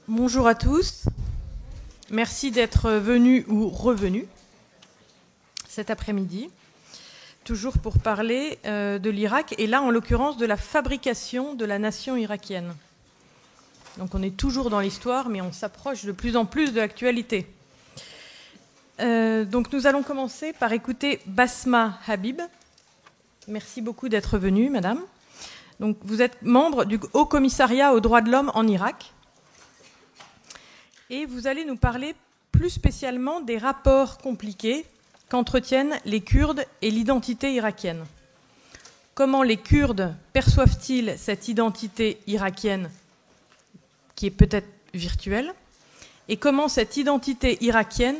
Bonjour à tous. Merci d'être venus ou revenus cet après-midi, toujours pour parler de l'Irak, et là, en l'occurrence, de la fabrication de la nation irakienne. Donc on est toujours dans l'histoire, mais on s'approche de plus en plus de l'actualité. Donc nous allons commencer par écouter Basma Habib. Merci beaucoup d'être venue, madame. Donc, vous êtes membre du Haut Commissariat aux droits de l'homme en Irak. Et vous allez nous parler plus spécialement des rapports compliqués qu'entretiennent les Kurdes et l'identité irakienne. Comment les Kurdes perçoivent-ils cette identité irakienne qui est peut-être virtuelle? Et comment cette identité irakienne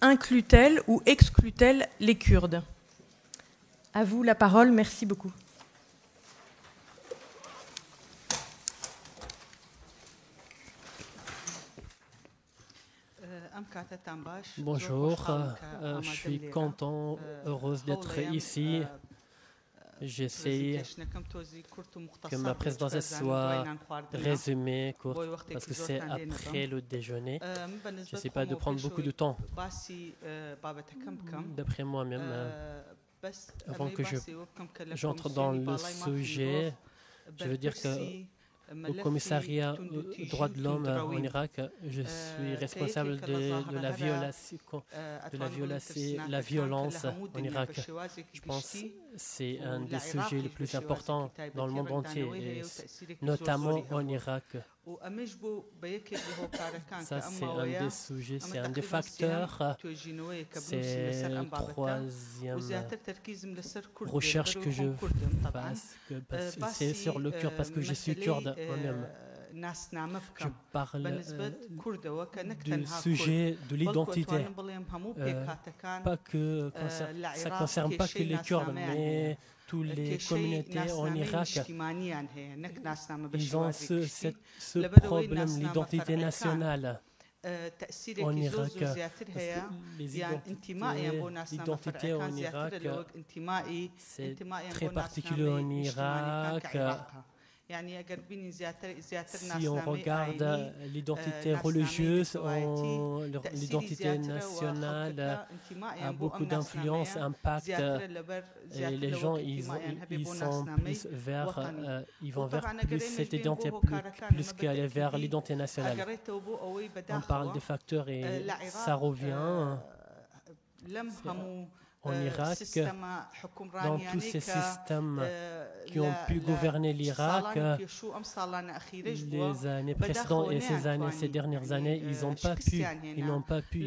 inclut-elle ou exclut-elle les Kurdes? À vous la parole, merci beaucoup. Bonjour, je suis content, heureuse d'être ici. J'essaie que ma présence soit résumée, courte, parce que c'est après le déjeuner. Je n'essaie pas de prendre beaucoup de temps. D'après moi-même, avant que j'entre dans le sujet, je veux dire que au commissariat aux droits de l'homme en Irak, je suis responsable de la violence en Irak. Je pense que c'est un des sujets les plus importants dans le monde entier, et notamment en Irak. Ça, c'est un des sujets, c'est un des facteurs. C'est la troisième recherche que je fasse. C'est sur le kurde, parce que je suis kurde moi-même. Je parle du sujet de l'identité. Ça ne concerne pas que les Kurdes, mais toutes les communautés en Irak. Ils ont ce problème, l'identité nationale en Irak. L'identité en Irak, c'est très particulier en Irak. Si on regarde l'identité religieuse, l'identité nationale a beaucoup d'influence, impact, et les gens ils vont vers plus cette identité plus qu'aller vers l'identité nationale. On parle des facteurs et ça revient. En Irak, dans tous ces systèmes qui ont pu gouverner l'Irak, les années précédentes et ces dernières années, ils n'ont pas pu,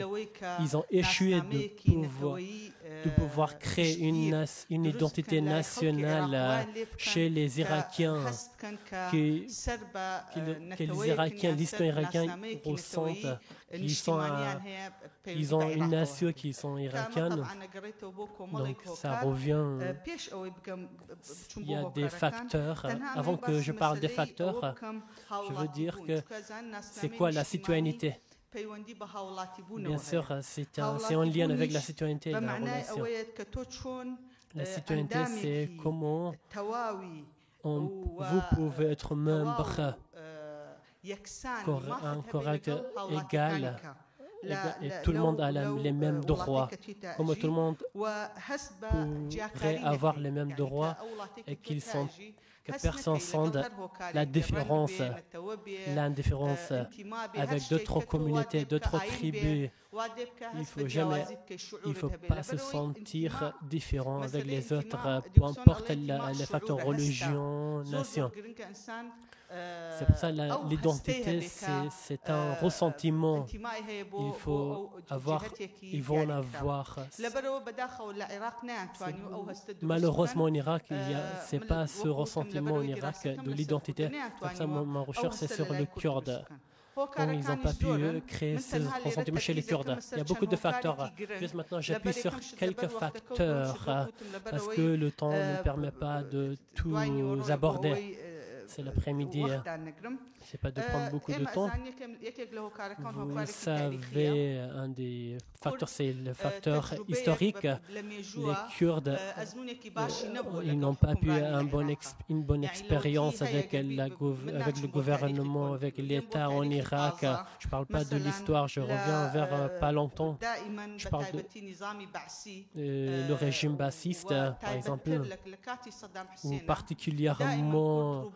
ils ont échoué de pouvoir créer une identité nationale chez les Irakiens, que les Irakiens, l'histoire irakienne ressentent. Ils ont une nation qui sont irakiennes, donc ça revient. Il y a des facteurs. Avant que je parle des facteurs, je veux dire que c'est quoi la citoyenneté? Bien sûr, c'est en lien avec la citoyenneté et la relation. La citoyenneté, c'est comment vous pouvez être membre correct, égal, et tout le monde a les mêmes droits. Comment tout le monde pourrait avoir les mêmes droits et que personne ne sente l'indifférence avec d'autres communautés, d'autres tribus. Il faut pas se sentir différent avec les autres, peu importe les facteurs religion, nation. C'est pour ça l'identité, c'est un ressentiment. Ils vont en avoir. Malheureusement, en Irak, ce n'est pas ce ressentiment en Irak de l'identité. Comme ça, ma recherche, c'est sur le kurde. Donc, ils n'ont pas pu créer ce ressentiment chez les Kurdes. Il y a beaucoup de facteurs. Juste maintenant, j'appuie sur quelques facteurs parce que le temps ne permet pas de tout aborder. c'est l'après-midi. C'est pas de prendre beaucoup de temps. Vous savez, un des facteurs, c'est le facteur historique. Les Kurdes, ils n'ont pas pu une bonne expérience avec le gouvernement, avec l'État en Irak. Je ne parle pas de l'histoire, je reviens vers pas longtemps. Je parle de le régime bassiste, par exemple, ou particulièrement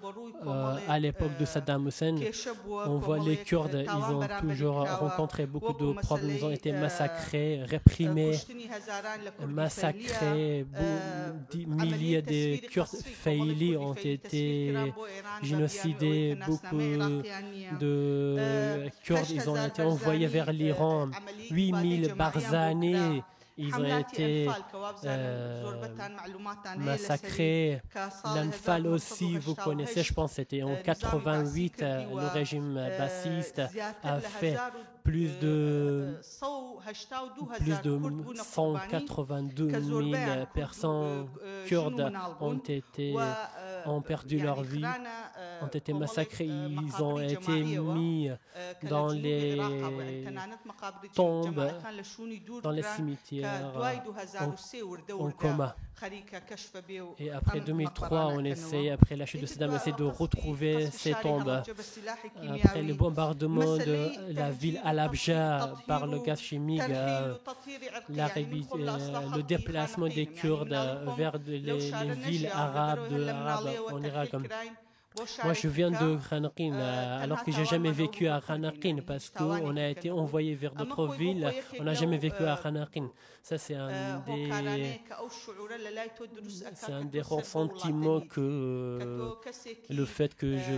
à l'époque de Saddam Hussein. On voit les Kurdes, ils ont toujours rencontré beaucoup de problèmes, ils ont été massacrés, réprimés, massacrés. Des milliers de Kurdes faillis ont été génocidés. Beaucoup de Kurdes, ils ont été envoyés vers l'Iran. 8000 Barzani, ils ont été massacrés. L'Anfal aussi, vous connaissez, je pense, c'était en 88, le régime bassiste a fait plus de 182 000 personnes kurdes ont perdu leur vie, ont été massacrés. Ils ont été mis dans les tombes, dans les cimetières, en coma. Et après 2003, après la chute de Saddam, on essaie de retrouver ces tombes. Après le bombardement de la ville Al-Abja par le gaz chimique, le déplacement des Kurdes vers les villes arabes en Irak. Moi, je viens de Khanaqin, alors que j'ai jamais vécu à Khanaqin, parce qu'on a été envoyé vers d'autres villes. On n'a jamais vécu à Khanaqin. Ça, c'est un des ressentiments que le fait que je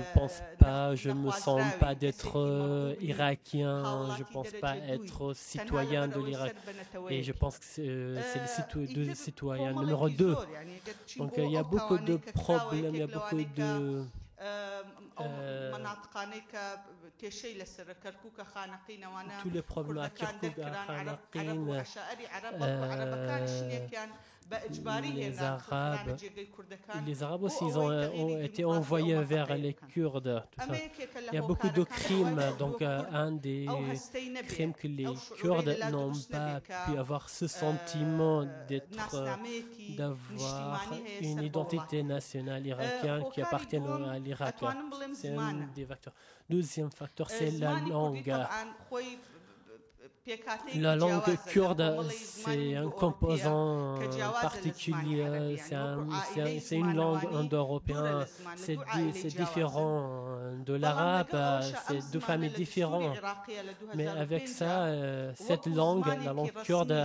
me sens pas d'être irakien, je pense pas être citoyen de l'Irak. Et je pense que c'est le citoyen numéro 2. Donc, il y a beaucoup de problèmes, il y a beaucoup de tous les problèmes à Kirkouk, à Khanaqin, les Arabes aussi, ils ont été envoyés vers les Kurdes. Il y a beaucoup de crimes. Donc, un des crimes que les Kurdes n'ont pas pu avoir ce sentiment d'avoir une identité nationale irakienne qui appartient à l'Irak. C'est un des facteurs. Deuxième facteur, c'est la langue. La langue kurde, c'est un composant particulier, c'est une langue indo-européenne, c'est différent de l'arabe, c'est deux familles différentes. Mais avec ça, cette langue, la langue kurde,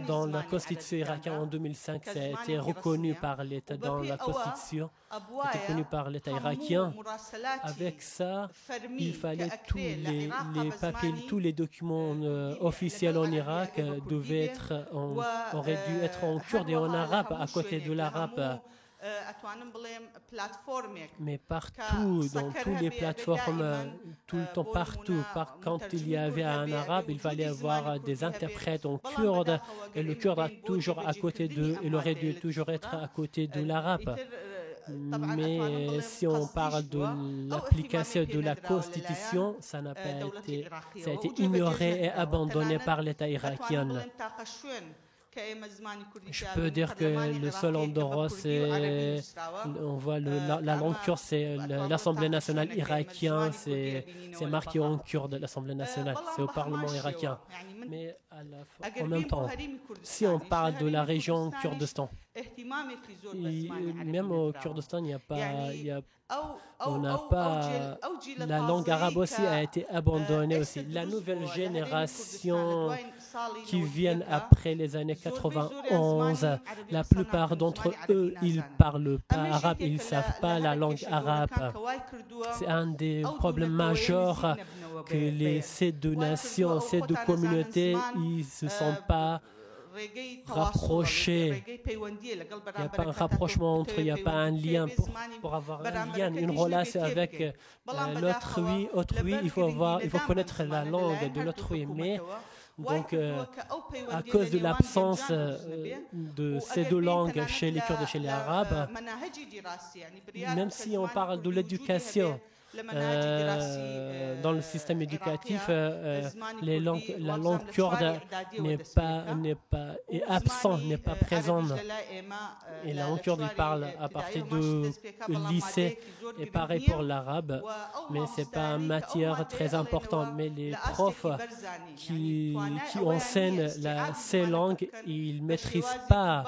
dans la constitution irakienne en 2005, ça a été reconnu par l'État dans la constitution, c'était reconnu par l'État irakien. Avec ça, il fallait tous les papiers, tous les documents officiels en Irak auraient dû être en kurde et en arabe, à côté de l'arabe. Mais partout, dans toutes les plateformes, tout le temps, partout, quand il y avait un arabe, il fallait avoir des interprètes en kurde, et le kurde a toujours à côté il aurait dû toujours être à côté de l'arabe. Mais si on parle de l'application de la Constitution, ça a été ignoré et abandonné par l'État irakien. Je peux dire que le seul endroit, on voit la langue kurde, c'est l'Assemblée nationale irakienne, c'est marqué en kurde, l'Assemblée nationale, c'est au Parlement irakien. Mais en même temps, si on parle de la région Kurdistan, même au Kurdistan, la langue arabe aussi a été abandonnée aussi. La nouvelle génération qui viennent après les années 91, la plupart d'entre eux, ils parlent pas arabe, ils savent pas la langue arabe. C'est un des problèmes majeurs que ces deux nations, ces deux communautés, ils se sont pas rapprochés. Il n'y a pas un rapprochement entre eux, il n'y a pas un lien pour avoir un lien, une relation avec l'autrui. Il faut connaître la langue de l'autrui, mais Donc, à cause de l'absence de ces deux langues chez les Kurdes et chez les Arabes, même si on parle de l'éducation, dans le système éducatif, la langue kurde est absente, n'est pas présente. Et la langue kurde, il parle à partir du lycée, et pareil pour l'arabe, mais ce n'est pas une matière très importante. Mais les profs qui enseignent ces langues, ils ne maîtrisent pas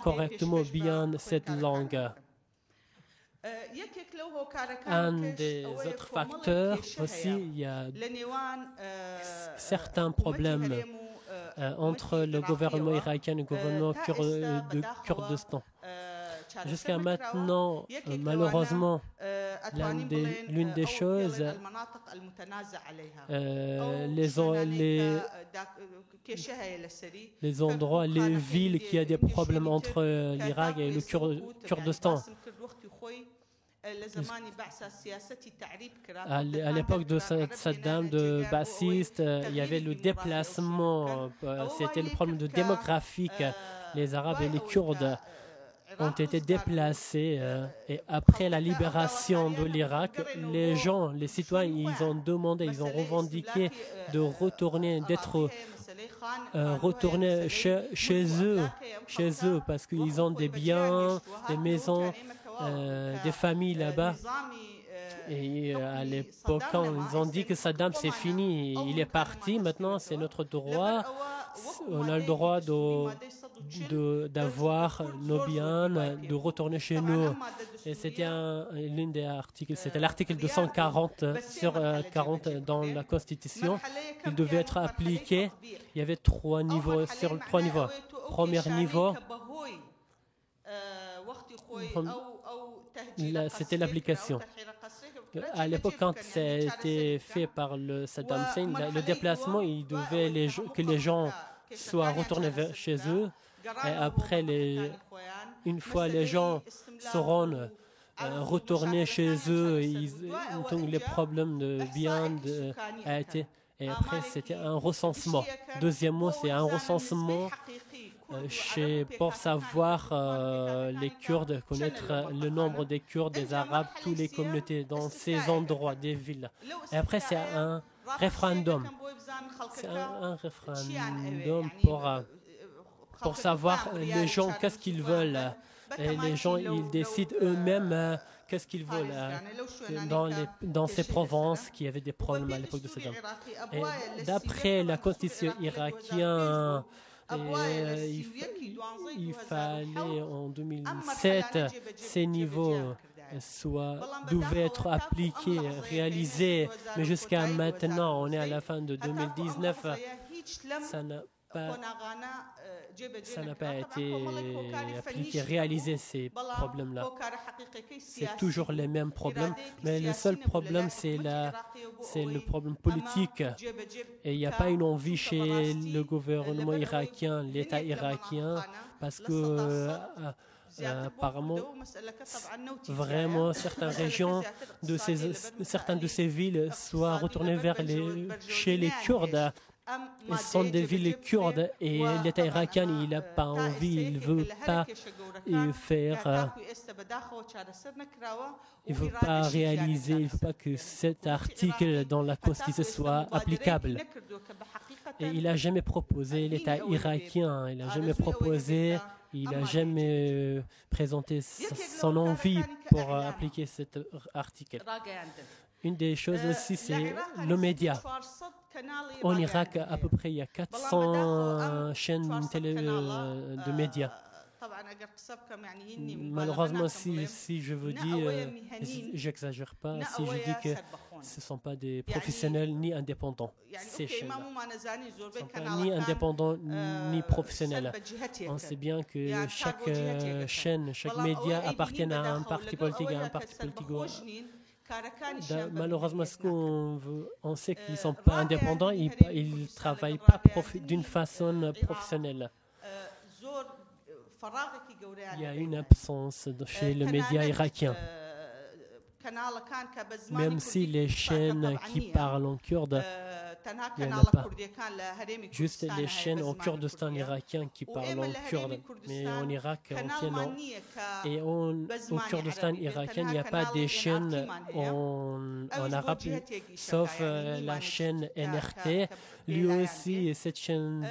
correctement bien cette langue. Un des autres facteurs aussi, il y a certains problèmes entre le gouvernement irakien et le gouvernement de Kurdistan. Jusqu'à maintenant, malheureusement, l'une des choses, les endroits, les villes qui ont des problèmes entre l'Irak et le Kurdistan. À l'époque de Saddam, de bassiste, il y avait le déplacement, c'était le problème de démographique. Les Arabes et les Kurdes ont été déplacés et après la libération de l'Irak, les citoyens, ils ont demandé, ils ont revendiqué de retourner chez eux parce qu'ils ont des biens, des maisons, des familles là-bas. Et à l'époque, quand ils ont dit que Saddam c'est fini, il est parti, maintenant c'est notre droit, on a le droit d'avoir nos biens, de retourner chez nous. Et c'était l'une des articles, c'était l'article 240 sur 40 dans la Constitution. Il devait être appliqué. Il y avait trois niveaux. Premier niveau, c'était l'application. À l'époque, quand ça a été fait par le Saddam Hussein, le déplacement, il devait que les gens soient retournés chez eux. Et après, une fois les gens seront retournés chez eux, les problèmes de viande a été. Et après, c'était un recensement. Deuxièmement, c'est un recensement pour savoir les Kurdes, connaître le nombre des Kurdes, des Arabes, toutes les communautés dans ces endroits, des villes. Et après, c'est un référendum. C'est un référendum pour savoir les gens qu'est-ce qu'ils veulent. Et les gens, ils décident eux-mêmes qu'est-ce qu'ils veulent dans ces provinces qui avaient des problèmes à l'époque de Saddam. Et d'après la constitution irakienne, il fallait en 2007 ces niveaux devaient être appliqués, réalisés, mais jusqu'à maintenant, on est à la fin de 2019, ça n'a pas été appliqué, réalisé ces problèmes-là. C'est toujours les mêmes problèmes, mais le seul problème, c'est le problème politique. Et il n'y a pas une envie chez le gouvernement irakien, l'État irakien, parce que apparemment, vraiment, certaines régions, certaines de ces villes soient retournées chez les Kurdes. Ce sont des villes kurdes et l'État irakien, il n'a pas envie, il ne veut pas faire, il ne veut pas réaliser, il ne veut pas que cet article dans la Constitution soit applicable. Et il n'a jamais proposé, l'État irakien, il n'a jamais proposé, il n'a jamais présenté son envie pour appliquer cet article. Une des choses aussi, c'est le média. En Irak, à peu près, il y a 400 chaînes de médias. Malheureusement, si je vous dis, j'exagère pas, si je dis que ce ne sont pas des professionnels ni indépendants, ces chaînes-là. Ce ne sont pas ni indépendants ni professionnels. On sait bien que chaque chaîne, chaque média appartient à un parti politique, Malheureusement, on sait qu'ils ne sont pas indépendants, ils ne travaillent pas d'une façon professionnelle. Il y a une absence chez le média irakien. Même si les chaînes qui parlent en kurde Il n'y en a pas. Juste les chaînes en Kurdistan irakien qui parlent en kurde, mais en Irak entier non. Et au Kurdistan irakien, il n'y a pas des chaînes en arabe, sauf la chaîne NRT. Lui aussi, cette chaîne,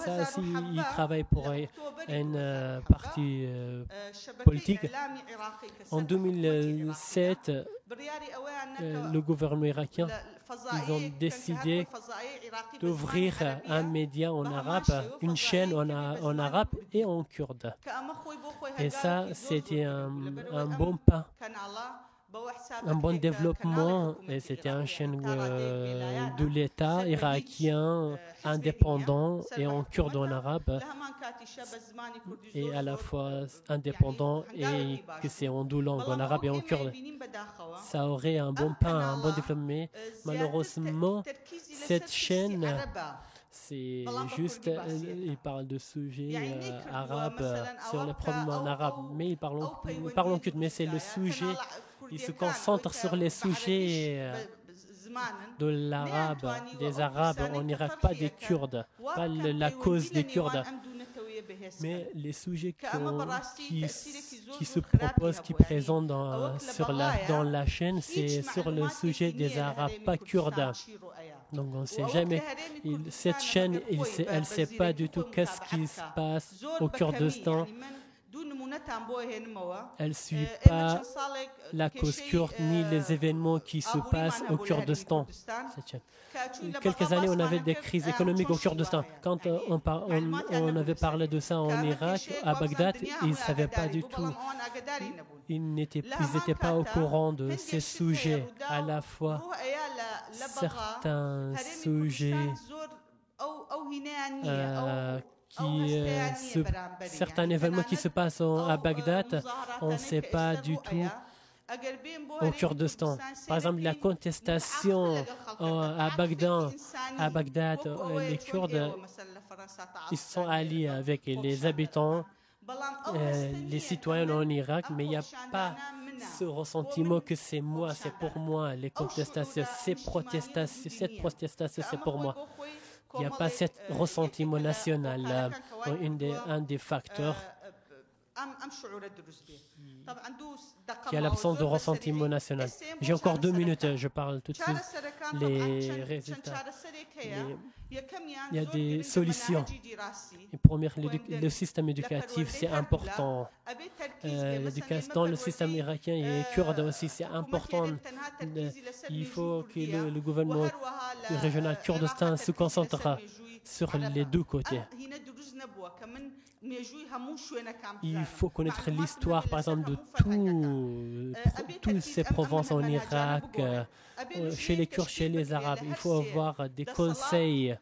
ça aussi, il travaille pour un parti politique. En 2007, le gouvernement irakien, ils ont décidé d'ouvrir un média en arabe, une chaîne en arabe et en kurde. Et ça, c'était un bon pas, un bon développement. Et c'était une chaîne de l'État irakien indépendant et en kurde en arabe. Et à la fois indépendant et que c'est en deux langues, en arabe et en kurde. Ça aurait un bon pas, un bon développement. Mais malheureusement, cette chaîne, c'est juste, ils parlent de sujets arabes, sur les problèmes en arabe, mais ils parlent en kurde, mais c'est le sujet, ils se concentrent sur les sujets de l'arabe, des arabes en Irak, pas des Kurdes, pas la cause des Kurdes. Mais les sujets qui se proposent, qui présentent dans la chaîne, c'est sur le sujet des Arabes, pas kurdes. Donc on ne sait jamais. Cette chaîne, elle ne sait pas du tout qu'est-ce qui se passe au Kurdistan. Elle ne suit pas la cause kurde ni les événements qui se passent au Kurdistan. Quelques années, on avait des crises économiques au Kurdistan. Quand on avait parlé de ça en Irak, à Bagdad, ils ne savaient pas du tout. Ils n'étaient pas au courant de ces sujets. À la fois, certains sujets certains événements qui se passent à Bagdad, on ne sait pas du tout au Kurdistan. Par exemple, la contestation à Bagdad, les Kurdes, ils sont alliés avec les habitants, les citoyens en Irak, mais il n'y a pas ce ressentiment que c'est moi, c'est pour moi, les contestations, cette protestation, c'est pour moi. Il n'y a pas ce ressentiment national, un des facteurs qui a l'absence de ressentiment national. J'ai encore 2 minutes, je parle tout de suite. Les résultats. Il y a des solutions. Première, le système éducatif, c'est important. L'éducation dans le système irakien et kurde aussi, c'est important. Il faut que le gouvernement régional Kurdistan se concentre sur les deux côtés. Il faut connaître l'histoire, par exemple, de toutes ces provinces en Irak, chez les Kurdes, chez les Arabes. Il faut avoir des conseils,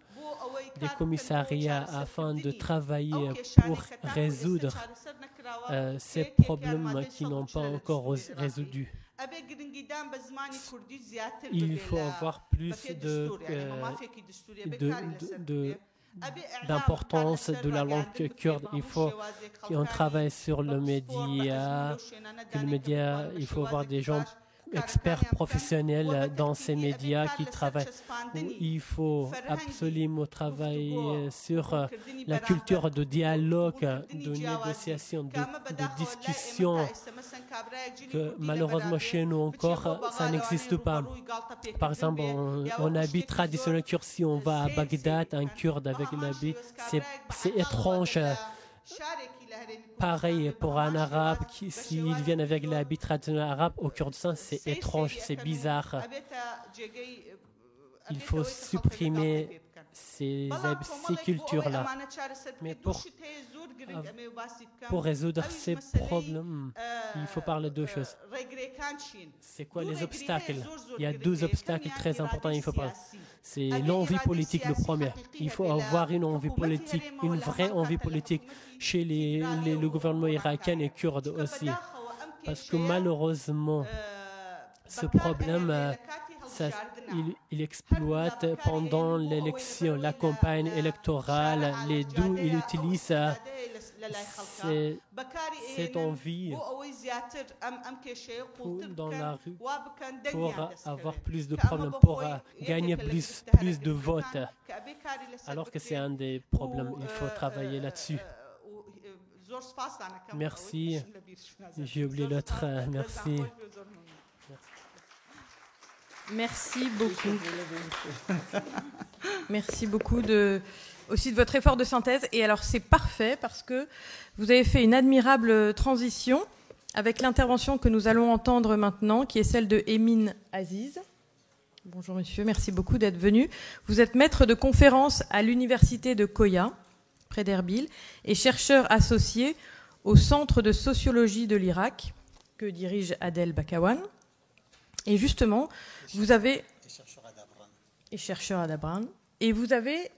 des commissariats afin de travailler pour résoudre ces problèmes qui n'ont pas encore résolus. Il faut avoir plus d'importance de la langue kurde. Il faut qu'on travaille sur le média. Il faut avoir des gens experts professionnels dans ces médias qui travaillent. Il faut absolument travailler sur la culture de dialogue, de négociation, de discussion, que malheureusement chez nous encore, ça n'existe pas. Par exemple, on habite traditionnel kurde, si on va à Bagdad, un kurde avec une habit, c'est étrange. Pareil pour un arabe, s'il vient avec l'habit traditionnel arabe, au Kurdistan, c'est étrange, c'est bizarre. Il faut supprimer ces cultures-là. Mais pour résoudre ces problèmes, il faut parler de 2 choses. C'est quoi les obstacles? Il y a 2 obstacles très importants, il faut parler. C'est l'envie politique, le premier. Il faut avoir une envie politique, une vraie envie politique chez le gouvernement irakien et kurde aussi. Parce que malheureusement, ce problème, il exploite pendant l'élection, la campagne électorale, les deux, il utilise cette envie dans la rue pour avoir plus de problèmes, pour gagner plus de votes. Alors que c'est un des problèmes, il faut travailler là-dessus. Merci. J'ai oublié l'autre. Merci. Merci beaucoup. Merci beaucoup aussi de votre effort de synthèse. Et alors, c'est parfait parce que vous avez fait une admirable transition avec l'intervention que nous allons entendre maintenant, qui est celle de Emin Aziz. Bonjour monsieur, merci beaucoup d'être venu. Vous êtes maître de conférence à l'université de Koya, près d'Erbil, et chercheur associé au Centre de sociologie de l'Irak, que dirige Adel Bakawan. Et justement, vous avez... Et chercheur à Dabran. Et vous avez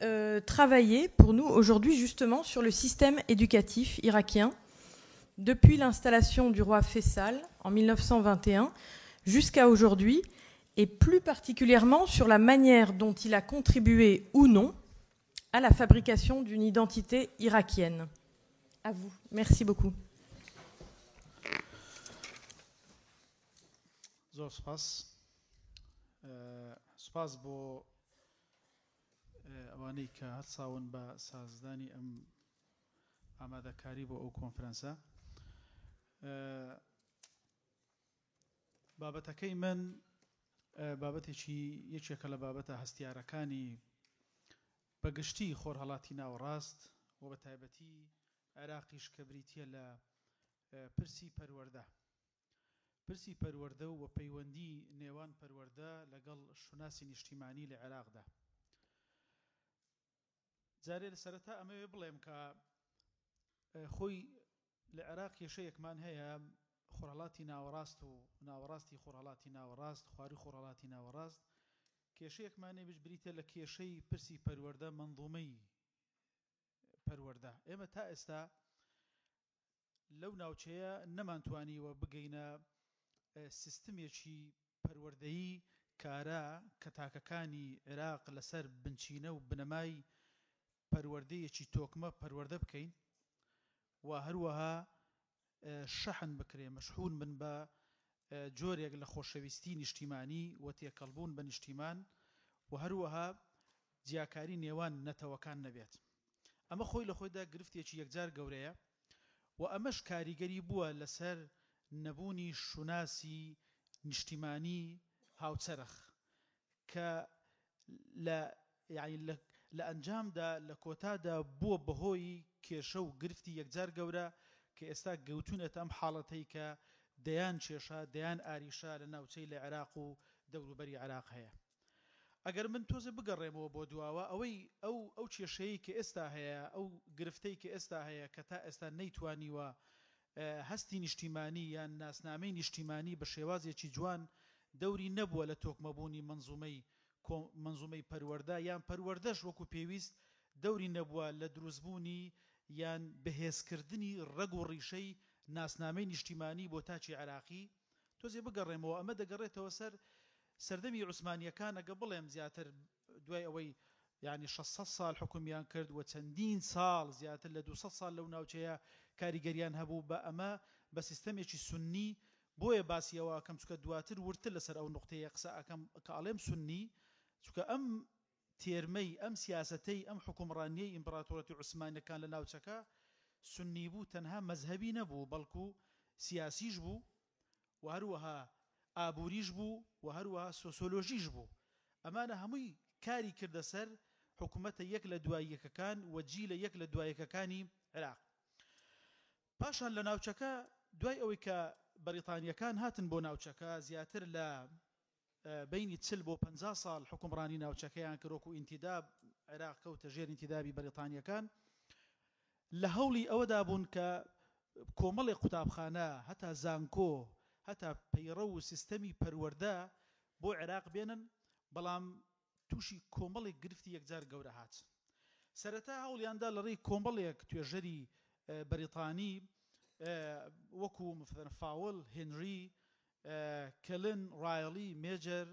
travaillé pour nous aujourd'hui justement sur le système éducatif irakien, depuis l'installation du roi Faisal en 1921 jusqu'à aujourd'hui, et plus particulièrement sur la manière dont il a contribué ou non à la fabrication d'une identité irakienne. À vous. Merci beaucoup. سپاس بۆ ئەوانەی کە هەرساون بە سازدانی ئەم ئامادەکاری بۆ ئەو کۆنفرەنسە. بابەتەکەی من بابەتێکی یەکێکە لە بابەتە هەستیارەکانی بەگشتی خۆرهەڵاتی ناوەڕاست و بە تایبەتی عێراقیش کە بریتیە لە پرسی پەروەردە. پرسی پەروەردە و پەیوەندی نێوان پەروەردە لەگەڵ شوناسی نیشتیمانی لە عێراقدا. جارێ لە سەرەتا ئەمەوێ بڵێم کە خۆی لە عێراق کێشەیەکمان هەیە خۆرهەڵاتی ناوەڕاست و ناوەڕاستی خۆرهەڵاتی ناوەڕاست، خواری خۆرهەڵاتی ناوەڕاست کێشەیەکمانێ بریتە لە کێشەی پرسی پەروەردە منظومەی پەروەردە. ئێمە تا ئێستا لەو ناوچەیە نەمانتوانیوە بگەینە سیستمێکی پەروەردەیی کارا کە تاکەکانی عێراق لەسەر بنچینە و بنەمای پەروەردەیەکی تۆکمە پەروەردە بکەین و هەروەها شەحن بکرێ مەشحون بن بە جۆرێک لە خۆشەویستی نیشتیمانی و تێکەڵبوون بە نیشتیمان و هەروەها جیاکاری نێوان نەتەوەکان نەبێت. ئەمە خۆی لە خۆیدا گرفتێکی یەکجار گەورەیە و ئەمەش کاریگەری بووە لەسەر نەبوونی شوناسی نیشتیمانی هاوچەرخ کە لە ئەنجامدا لە کۆتادا بووە بەهۆی کێشە و گرفتی یەکجار گەورە کە ئێستا گەوتونەتە ئەم حاڵەتەی کە دەیان کێشە دەیان ئاریشە لە ناوچەی لە عێراق و دەوروبەری عێراق هەیە. ئەگەر من تۆزێ بگەڕێمەوە بۆ دواوە ئەو کێشەیە کە ئێستا هەیە ئەو گرفتەی کە ئێستا هەیە کە تا ئێستا نەیتوانیوە هەستی نیشتیمانی یان ناسنامەی نیشتیمانی بە شێوازێکی جوان دەوری نەبووە لە تۆکمەبوونی منزومەی پەروەردە یان پەروەردەش وەکو پێویست دەوری نەبووە لە دروستبوونی یان بەهێزکردنی ڕەگ و ڕیشەی ناسنامەی نیشتیمانی بۆ تاچی عێراقی. تۆزێ بگەڕێمەوە ئەمە دەگەڕێتەوە سەر سەردەمی عوسمانیەکان ئەگە بڵێم زیاتر دوای ئەوەی یعنی 600 ساڵ حکومیان کرد و چەندین ساڵ زیاتر لە 200 ساڵ لەو ناوچەیە کاریگەریان هەبوو بە ئەمە بە سیستەمێکی سونی. بۆیە باسیەوە کەم چکە دواتر ورتر لەسەر ئەو نقطەیە قسە ئەکەم کە ئەڵێم سونی چکە ئەم تێرمەی ئەم سیاسەتەی ئەم حکومڕانیەی ئیمپراتۆرەتی عوسمانیەکان لە ناوچەکە سونی بوو تەنها مەزهەبی نەبوو بەڵکو سیاسیش بوو و هەروەها ئابووریش بوو و هەروەها سۆسیۆلۆژیش بوو. ئەمانە هەمووی کاری کردە سەر حکوومەتە یەک لە دوای یەکەکان و جیلە یەک لە دوای یەکەکانی عێراق. پاشان لە ناوچەکە دوای ئەوەی کە بەریتانیەکان هاتن بۆ ناوچەکە زیاتر لە بینی 40 بۆ 50 ساڵ حکومڕانی ناوچەکەیان کردوەکو ئینتیداب عێراق کەوتە ژێر ئینتیدابی بەریتانیەکان لە هەوڵی ئەوەدا بوون کە کۆمەڵی قوتابخانە هەتا زانکۆ هەتا پەیڕە و سیستەمی پەروەردە بۆ عێراق بێنن بەڵام تووشی کۆمەڵێک گرفتی یەکجار گەورە هات. سەرەتا هەوڵیاندا لە ڕێی کۆمەڵێک توێژەری بەریتانی وەکو فاول هێنری کەلن ڕایلی مێجر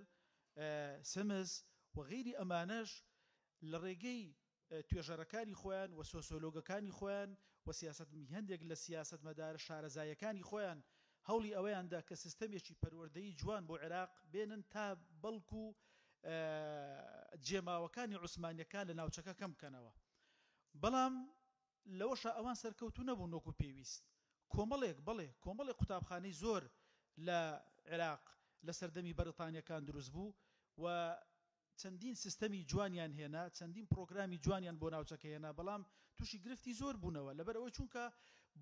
سمز و غیری ئەمانەش لە ڕێگەی توێژەرەکانی خۆیان و سۆسیۆلۆگەکانی خۆیان و هەندێک لە سیاست مەدار شارەزایەکانی خۆیان هەوڵی ئەوەیاندا کە سیستەمێکی پەروەردەیی جوان بۆ عێراق بێنن تا بەڵکو جێماوەکانی عوسمانیەکان لە ناوچەکە کەم بکەنەوە. بەڵام لەوەشە ئەوان سەرکەوتو نەبوون وەکو پێویست. کۆمەڵێک قوتابخانەی زۆر لە عێراق لە سەردەمی بەریتانیەکان دروست بوو و چەندین سیستەمی جوانیان هێنا، چەندین پرۆگرامی جوانیان بۆ ناوچەکە هێنا، بەڵام تووشی گرفتی زۆر بوونەوە لەبەر ئەوەی چونکە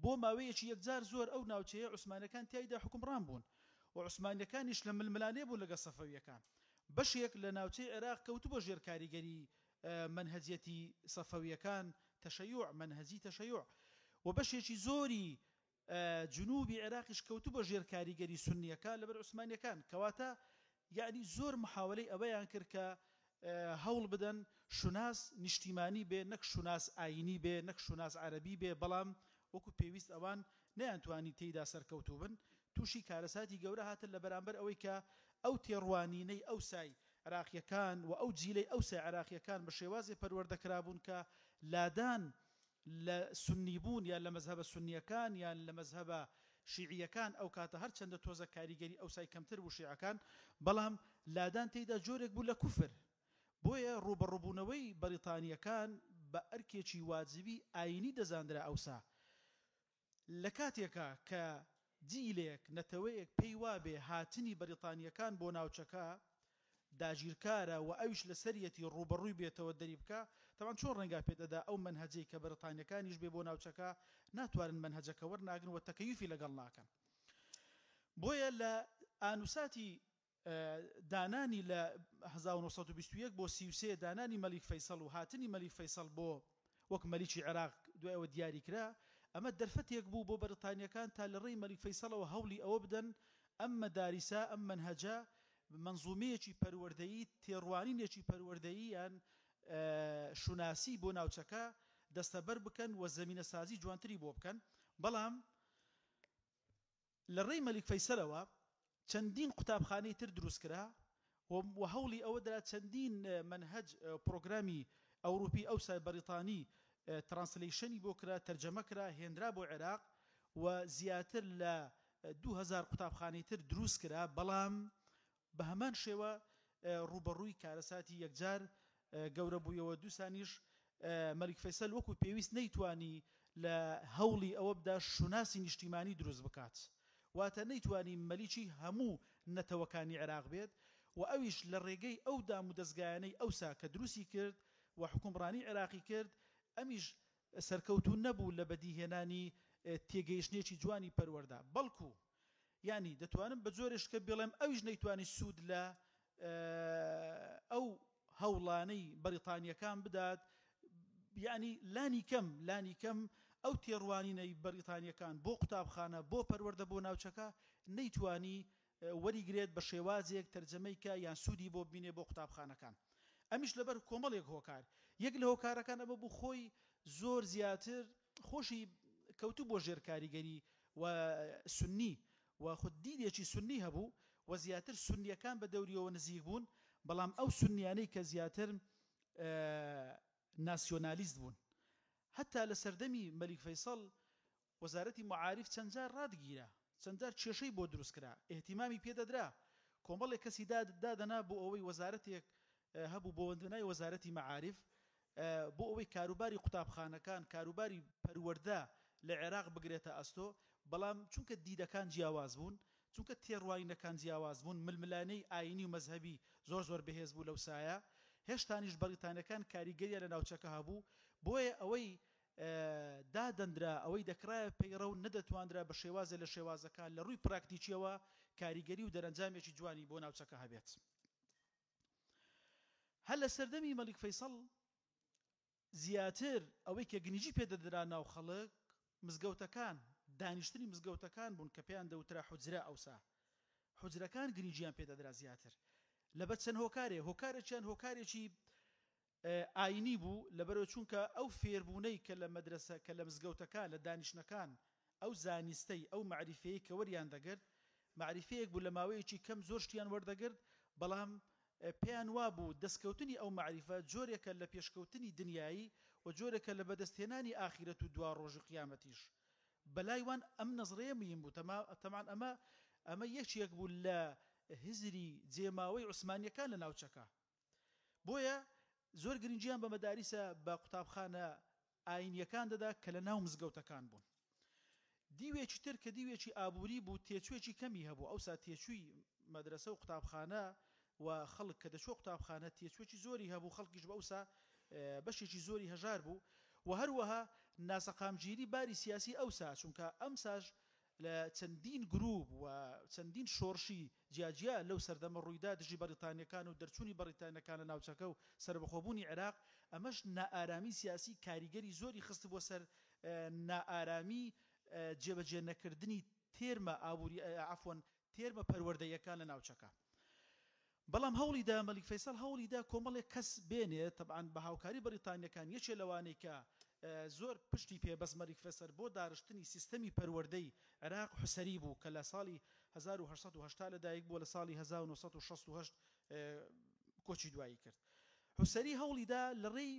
بۆ ماوەیەکی یەکجار زۆر ئەو ناوچەیە عوسمانەکان تیایدا حکومڕان بوون و عوسمانیەکانیش لە ململانێ بوون لەگە سەفەویەکان. بەشێک لە ناوچەی عێراق کەوتو بۆ ژێر کاریگەری منهەجیەتی سەفەویەکان، تەشەیوع، منهەجی تەشەیوع، و بەشێکی زۆری جنوبی عێراقیش کەوتو بۆ ژێر کاریگەری سونیەکان لەبەر عوسمانیەکان، کەواتە یعنی زۆر محاولەی ئەوەیان کرد کە هەوڵ بدەن شوناس نیشتیمانی بێ، نەک شوناس ئاینی بێ، نەک شوناس عەرەبی بێ، بەڵام وەکو پێویست ئەوان نەیانتوانی تێیدا سەرکەوتوو بن. تووشی کارەساتی گەورە هاتن لە بەرامبەر ئەوەی کە ئەو تێڕوانینەی ئەوسای عێراقیەکان و ئەو جیلەی ئەوسای عێراقیەکان بە شێوازێ پەروەردەکرابوون کە لادان لە سنیبوون یان لە مەزهەبە سنیەکان یان لە مەزهەبە شیعیەکان ئەو کاتە هەر چەندە تۆزە کاریگەری ئەوسای کەمتر بوو شیعەکان، بەڵام لادان تێیدا جۆرێک بوو لە کوفر. بۆیە ڕوبەڕووبوونەوەی بەریتانیەکان بە ئەرکێکی واجبی ئاینی دەزاندرا ئەوسا لە کاتێکە کە جیلێک نەتەوەیەک پێی وابێ هاتنی بەریتانیەکان بۆ ناوچەکە داگیرکارە و ئەوش لە سەرەتی ڕوبەڕووی بێتەوە دەری بکە، تەمان چۆن ڕەنگا پێدەدا ئەو منهەجەی کە بەریتانیەکانیش بێ بۆ ناوچەکە ناتوانن منهەجەکە وەرناگرن و تەکەیوفی لەگەڵ ناکەن. بۆیە لە ئانوساتی دانانی لە 1921 بۆ 33 دانانی مەلیک فەیسەڵ و هاتنی مەلیک فەیسەڵ بۆ وەک مەلیکی عێراق دوایەوە دیاریکرا، ئەمە دەرفەتێک بوو بۆ بەریتانیەکان تا لە ڕێی مەلیک فەیسەڵەوە هەوڵی ئەوە بدەن ئەم مەداریسە ئەم منهەجە منزومەیەکی پەروەردەیی، تێڕوانینێکی پەروەردەیی یان شوناسی بۆ ناوچەکە دەستەبەر بکەن و زەمینە سازی جوانتری بۆ بکەن. بەڵام لە ڕێی مەلیک فەیسەڵەوە چەندین قوتابخانەی تر دروست کرا و هەوڵی ئەوە درا چەندین منهەج پرۆگرامی ئەوروپی ئەوسای بەریتانی ترانسلیشنی بۆ کرا، تەرجەمە کرا، هێنرا بۆ عێراق و زیاتر لە 2000 قوتابخانەی تر دروست کرا. بەڵام بە هەمان شێوە ڕوبەڕووی کارەساتی یەکجار گەورە بوویەوە. دووسانیش مەلیک فەیسەڵ وەکو پێویست نەیتوانی لە هەوڵی ئەوە بدا شوناسی نیشتیمانی دروست بکات، واتە نەیتوانی مەلیکی هەموو نەتەوەکانی عێراق بێت و ئەویش لە ڕێگەی ئەو دام و دەستگایانەی ئەوسا کە دروستی کرد و حکومڕانی عێراقی کرد، ئەمیش سەرکەوتو نەبوو لە بەدیهێنانی تێگەیشتنێکی جوانی پەروەردا، بەڵکو یعنی دەتوانم بە جۆرێش کە بڵێم ئەویش نەیتوانی سوود لە ئەو هەوڵانەی بەریتانیەکان بدات، یعنی لانی کەم ئەو تێڕوانینەی بەریتانیەکان بۆ قوتابخانە بۆ پەروەردە بۆ ناوچەکە نەیتوانی وەریگرێت بە شێوازێک تەرجەمەیکە یان سوودی بۆ ببینێ بۆ قوتابخانەکان. ئەمیش لەبەر کۆمەڵێک هۆکار، یەک لە هۆکارەکان ئەمە بوو خۆی زۆر زیاتر خۆشی کەوتو بۆ ژێر کاریگەری و سنی و خود دیدێکی سنی هەبوو و زیاتر سنیەکان بە دەوریەوە نزیک بوون، بەڵام ئەو سنیانەی کە زیاتر ناسیۆنالیست بوون. حتا لە سەردەمی مەلیک فەیسەڵ وەزارەتی معارف چەندجار ڕادگیرا، چەندجار کێشەی بۆ دروست کرا، ئێهتیمامی پێدەدرا، کۆمەڵێک کەسی دادەنا بۆ ئەوەی وەزارەتێک هەبوو بۆ وەندنای وەزارەتی معارف بۆ ئەوەی کاروباری قوتابخانەکان، کاروباری پەروەردە لە عێراق بگرێتە ئەستۆ، بەڵام چونکە دیدەکان جیاواز بوون، چونکە تێڕوانینەکان جیاواز بوون، ململانەی ئاینی و مەزهەبی زۆر بەهێز بوو لەو سایە، هێشتانیش بەریتانیەکان کاریگەریە لە ناوچەکە هەبوو. بۆیە ئەوەی دادەندرا، ئەوەی دەکرایە پەیڕە و نەدەتواندرا بە شێوازە لە شێوازەکان لە ڕووی پراکتیکیەوە کاریگەری و دەرەنجامێکی جوانی بۆ ناوچەکە هەبێت. هەر لە سەردەمی مەلیک فەیسەڵ زیاتر ئەوەی کە گنیجی پێدەدرا ناو خەڵک مزگەوتەکان، دانیشتنی مزگەوتەکان بوون کە پێیان دەوترا حوجرە. ئەوسا حوجرەکان گنیجیان پێدەدرا زیاتر لەبەر چەند هۆکارێکیان هۆکارێکی ئاینی بوو، لەبەرەوە چونکە ئەو فێربوونەی کە لە مەدرسە کە لە مزگەوتەکان لە دانیشتەکان ئەو زانستەی ئەو معریفەیە کە وەریان دەگرت، معریفەیەک بوو لە ماوەیەکی کەم زۆر شتیان وەردەگرت، بەڵام پێیان وابوو دەستکەوتنی ئەو معریفە جۆرێکە لە پێشکەوتنی دنیایی و جۆرێکە لە بەدەستهێنانی ئاخیرەت و دوا ڕۆژی قیامەتیش بەلای وان ئەم نەزڕەیە مهم بوو تەمان ئەمە یەکێک بوو لە هزری جێماوەی عوسمانیەکان لە ناوچەکە بۆیە زۆر گرنگیان بە مەداریسە بە قوتابخانە ئاینیەکان دەدا کە لە ناو مزگەوتەکان بوون دیوێکی تر کە دیوێکی ئابووری بوو تێچوێکی کەمی هەبوو ئەوسا تێچووی مەدرسە و قوتابخانە و خەڵک کە دەچوە قوتابخانە تێچوێکی زۆری هەبوو خەڵکیش بە ئەوسا بەشێکی زۆری هەژار بوو و هەروەها ناسەقامگیری باری سیاسی ئەوسا چونکە ئەمساش لە چەندین گروپ و چەندین شۆڕشی جیاجیا لەو سەردەمە ڕوویدا دژی بەریتانیەکان و دەرچوونی بەریتانیەکان لە ناوچەکە و سەربەخۆبوونی عێراق ئەمەش نائارامی سیاسی کاریگەری زۆری خست بۆ سەر نائارامی جێبەجێ نەکردنی تێرمە ئابووری عەفوەن تێرمە پەروەردەیەکان لە ناوچەکە بەڵام هەوڵیدا مەلیک فەیسەڵ هەوڵیدا کۆمەڵێک کەس بێنێت طبعاً بە هاوکاری بەریتانیەکان یەکێ لەوانەی کە زۆر پشتی پێبەست مەلیک فەیسەڵ بۆ دارشتنی سیستەمی پەروەردەی عێراق حوسەری بوو کە لە ساڵی 1880 لەدایک بووە لە ساڵی 1968 کۆچی دوایی کرد حوسەری هەوڵیدا لەڕێی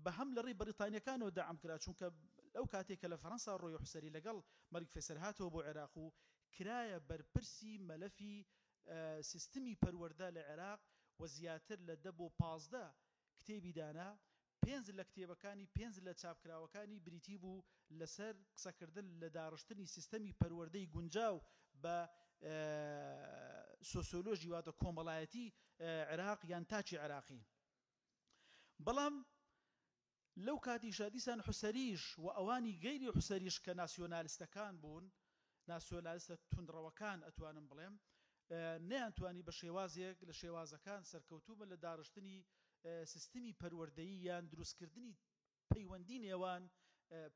بە هەم لەڕێی بەریتانیەکانەوە دەعم کرا چونکە ئەو کاتێک کە لە فەڕەنسا ڕۆی حوسەری لەگەڵ مەلیک فەیسەڵ هاتەوە بۆ عێراق و کرایە بەرپرسی مەلەفی سیستمی پەروەردە لە عێراق و زیاتر لە 10 بۆ 15 کتێبی دانا 5 لە کتێبەکانی 5 لە چاپکراوەکانی بریتی بوو لەسەر قسەکردن لە داڕشتنی سیستەمی پەروەردەی گونجاو بە سۆسیۆلۆژی واتە کۆمەڵایەتی عێراق یان تاچی عێراقی بەڵام لەو کاتیشە دیسان حوسەریش و ئەوانی گەیری حوسەریش کە ناسیۆنالیستەکان بوون ناسیۆنالیستە توندڕەوەکان ئەتوانم بڵێم نەیانتوانی بە شێوازێک لە شێوازەکان سەرکەوتوبە لە داڕشتنی سیستمی پەروەردەیی یان دروستکردنی پەیوەندی نێوان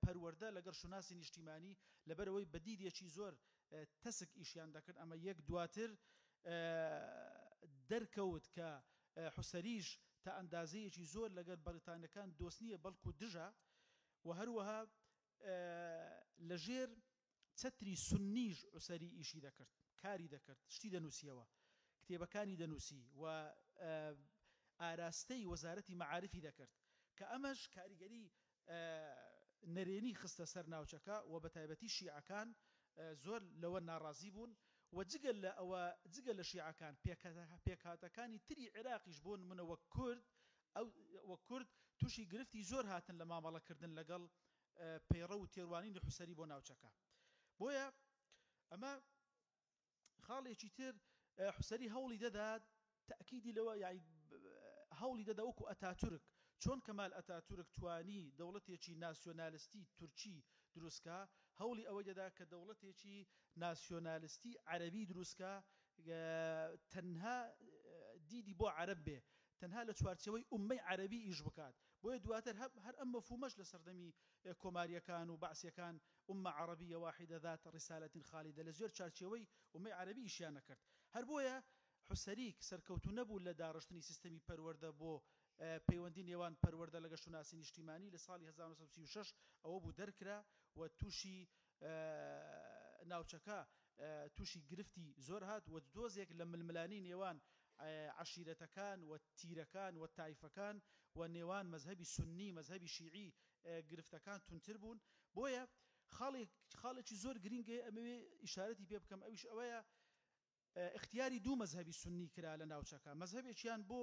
پەروەردە لەگەڵ شوناسی نیشتیمانی لەبەرەوەی بەدیدێکی زۆر تەسک ئیشیان دەکرد ئەمە یەک دواتر دەرکەوت کە حوسەریش تا ئەندازەیەکی زۆر لەگەڵ بەریتانیەکان دۆست نییە بەڵکو دژە و هەروەها لەژێر چەتری سونیش حوسەری ئیشی دەکرد کاری دەکرد شتی دەنووسیەوە کتێبەکانی دەنووسی و ئاراستەی وەزارەتی مەعارفی دەکرد کە ئەمەش کاریگەری نەرێنی خستە سەر ناوچەکە و بە تایبەتی شیعەکان زۆر لەوە ناڕازی بوون و جگەل لە ئەوە جگەل لە شیعەکان پێکهاتەکانی تری عێراقیش بۆ نمونە وەک کورد تووشی گرفتی زۆر هاتن لە مامەڵەکردن لەگەڵ پەیڕە و تێڕوانینی حوسەری بۆ ناوچەکە بۆیە ئەمە خاڵێکی تر حوسەری هەوڵی دەدات تأکیدی لەوە یعنی هەوڵی دەدا وەکو ئەتاتورک چۆن کەمال ئەتاتورک توانی دەوڵەتێکی ناسیۆنالیستی تورکی دروستکە هەوڵی ئەوەی دەدا کە دەوڵەتێکی ناسیۆنالیستی عەرەبی دروستکە تەنها دیدی بۆ عەرەب بێ تەنها لە چوارچەوەی ئوممەی عەرەبی ئیش بکات بۆیە دواتر هەر ئەم مەفهومەش لە سەردەمی کۆماریەکان و بەعسیەکان ئوممە عەرەبیە واحیدە ذات ڕیسالەتین خالیدە لە زۆر چارچەوەی ئوممەی عەرەبی ئیشیان نەکرد هەر بۆیە حوسەریک سەرکەوتو نەبوو لە داڕشتنی سیستەمی پەروەردە بۆ پەیوەندی نێوان پەروەردە لەگە شوناسی نیشتیمانی لە ساڵی 1936 ئەوە بوو دەرکرا و تووشی ناوچەکە تووشی گرفتی زۆر هات و دۆزێک لە ململانی نێوان عشیرەتەکان و تیرەکان و تایفەکان و نێوان مەزهەبی سونی مەزهەبی شیعی گرفتەکان تونتر بوون بۆیە خاڵێکی زۆر گرینگە ئەمەوێ ئیشارەتی پێ بکەم ئەویش ئەوەیە اختیاری دوو مەزهەبی سونی کرا لە ناوچەکە مەزهەبێکیان بۆ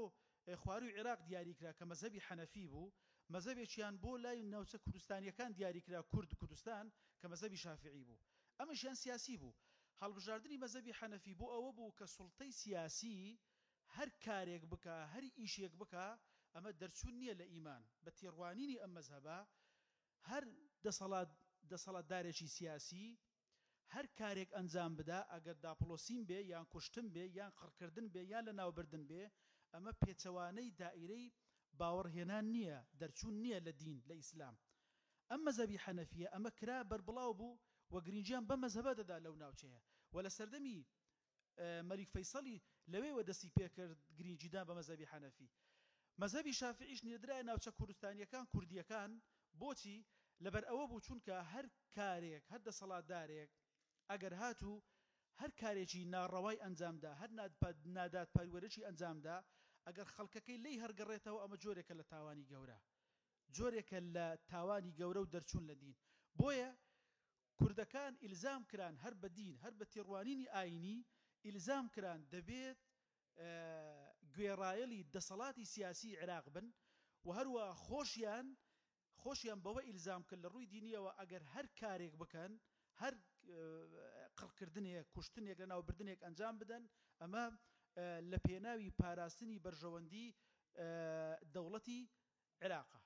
خواروی عێراق دیاری کرا کە مەزهەبی حەنەفی بوو مەزهەبێکیان بۆ لای ناوچە کوردستانیەکان دیاری کرا کورد کوردستان کە مەزهەبی شافعی بوو ئەمەشیان سیاسی بوو هەڵبژاردننی مەزهەبی حەنەفی بۆ ئەوە بوو کە سوڵتەی سیاسی هەر کارێک بکە هەر ئیشێک بکە ئەمە دەرچوون نییە لە ئیمان بە تێڕوانینی ئەم مەزهەبە هەر دەسەڵاتدارێکی سیاسی هەر کارێک ئەنجام بدا ئەگەر داپڵۆسین بێ یان کوشتن بێ یان قڕکردن بێ یان لە ناوبردن بێ ئەمە پێچەوانەی دائیرەی باوەڕهێنان نییە دەرچوون نییە لە دین لە ئیسلام ئەم مەزهەبی حەنەفیە ئەمە کرا بەربڵاو بوو و گرنگیان بە مەزهەبە دەدا لەو ناوچەیە و لە سەردەمی مەلیک فەیسەڵی لەوێوە دەستی پێکرد گرنگیدان بە مەزهەبی حەنەفی مەزهەبی شافعیش نێردرایە ناوچە کوردستانیەکان کوردیەکان بۆچی لەبەر ئەوە بوو چونکە هەر کارێک هەر دەسەڵاتدارێک ئەگەر هاتوو هەر کارێکی ناڕەوای ئەنجامدا هەر نادات پەروەرەشی ئەنجامدا ئەگەر خەڵکەکەی لی هەرگەڕێتەوە ئەمە جۆرێکە لە تاوانی گەورە جۆرێکە لە تاوانی گەورە و دەرچوون لە دین بۆیە کوردەکان ئیلزام کران هەر بە دین هەر بە تێڕوانینی ئاینی ئیلزام کران دەبێت گوێڕایەڵی دەسەڵاتی سیاسی عێراق بن و هەروە خۆشیان بەوە ئیلزام کرد لە ڕووی دینیەوە ئەگەر هەر کارێک بکەن هەر قڕکردنێک کوشتنێک لە ناوبردنێک ئەنجام بدەن ئەمە لە پێناوی پاراستنی بەرژەوەندی دەوڵەتی عێراقە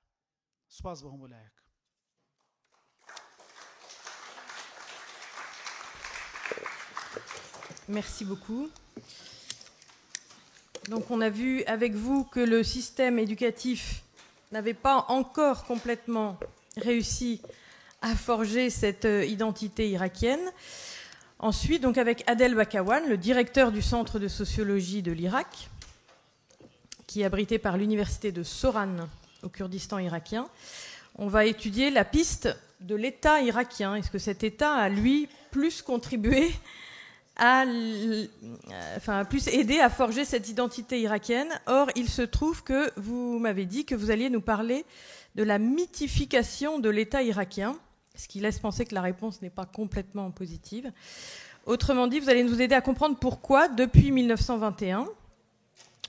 سوپاس بە هەموو لایەک Merci beaucoup. Donc on a vu avec vous que le système éducatif n'avait pas encore complètement réussi à forger cette identité irakienne. Ensuite, donc avec Adel Bakawan, le directeur du Centre de sociologie de l'Irak, qui est abrité par l'université de Soran au Kurdistan irakien, on va étudier la piste de l'État irakien. Est-ce que cet État a, lui, plus contribué plus aidé à forger cette identité irakienne? Or, il se trouve que vous m'avez dit que vous alliez nous parler de la mythification de l'État irakien, ce qui laisse penser que la réponse n'est pas complètement positive. Autrement dit, vous allez nous aider à comprendre pourquoi, depuis 1921,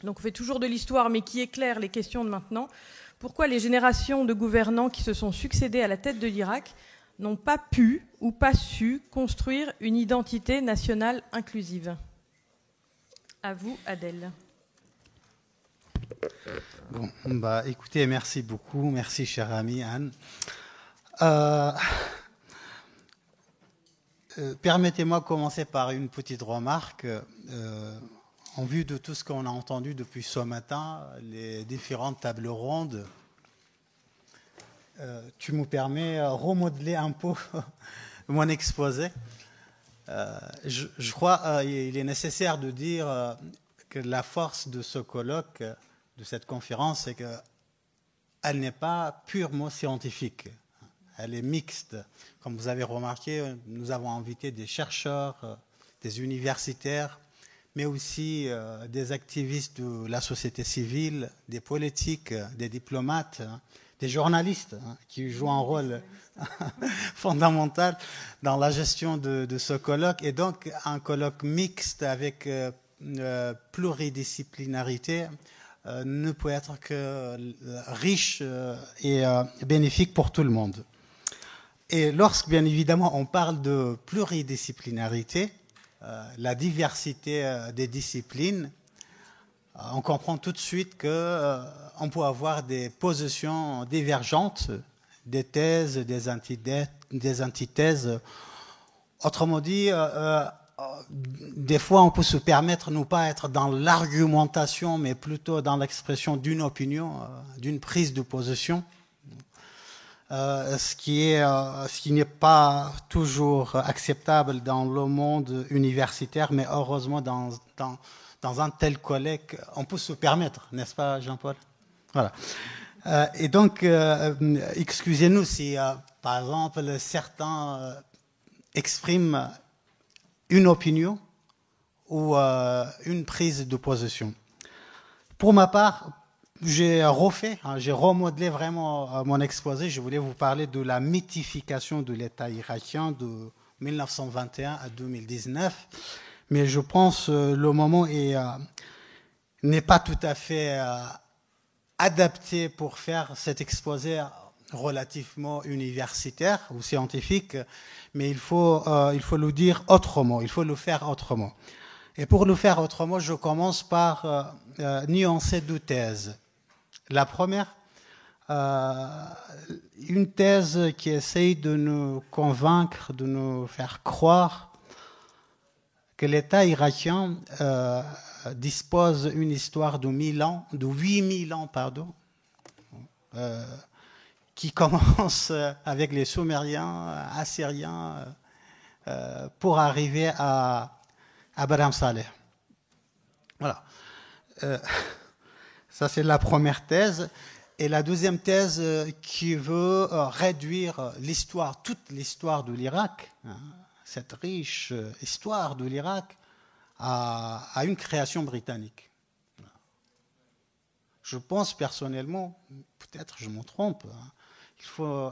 donc on fait toujours de l'histoire, mais qui éclaire les questions de maintenant, pourquoi les générations de gouvernants qui se sont succédés à la tête de l'Irak n'ont pas pu ou pas su construire une identité nationale inclusive. À vous, Adel. Bon, écoutez, merci beaucoup. Merci, chère amie Anne. Permettez-moi de commencer par une petite remarque. En vue de tout ce qu'on a entendu depuis ce matin, les différentes tables rondes, tu me permets de remodeler un peu mon exposé. Je crois qu'il est nécessaire de dire que la force de ce colloque, de cette conférence, c'est qu'elle n'est pas purement scientifique. Elle est mixte. Comme vous avez remarqué, nous avons invité des chercheurs, des universitaires, mais aussi des activistes de la société civile, des politiques, des diplomates, des journalistes qui jouent un rôle fondamental dans la gestion de ce colloque. Et donc, un colloque mixte avec pluridisciplinarité ne peut être que riche et bénéfique pour tout le monde. Et lorsque, bien évidemment, on parle de pluridisciplinarité, la diversité des disciplines, on comprend tout de suite qu'on peut avoir des positions divergentes, des thèses, des antithèses. Autrement dit, des fois, on peut se permettre de ne pas être dans l'argumentation, mais plutôt dans l'expression d'une opinion, d'une prise de position, ce qui n'est pas toujours acceptable dans le monde universitaire, mais heureusement dans un tel colloque, on peut se permettre, n'est-ce pas, Jean-Paul? Voilà. Et donc, excusez-nous si, par exemple, certains expriment une opinion ou une prise de position. Pour ma part, j'ai remodelé vraiment mon exposé. Je voulais vous parler de la mythification de l'État irakien de 1921 à 2019. Mais je pense que le moment n'est pas tout à fait adapté pour faire cet exposé relativement universitaire ou scientifique, mais il faut le dire autrement, il faut le faire autrement. Et pour le faire autrement, je commence par nuancer deux thèses. La première, une thèse qui essaye de nous convaincre, de nous faire croire que l'État irakien dispose d'une histoire de 8000 ans, qui commence avec les Sumériens, Assyriens, pour arriver à Abraham Saleh. Voilà. Ça, c'est la première thèse. Et la deuxième thèse qui veut réduire l'histoire, toute l'histoire de l'Irak, cette riche histoire de l'Irak à une création britannique. Je pense personnellement, peut-être je me trompe, hein,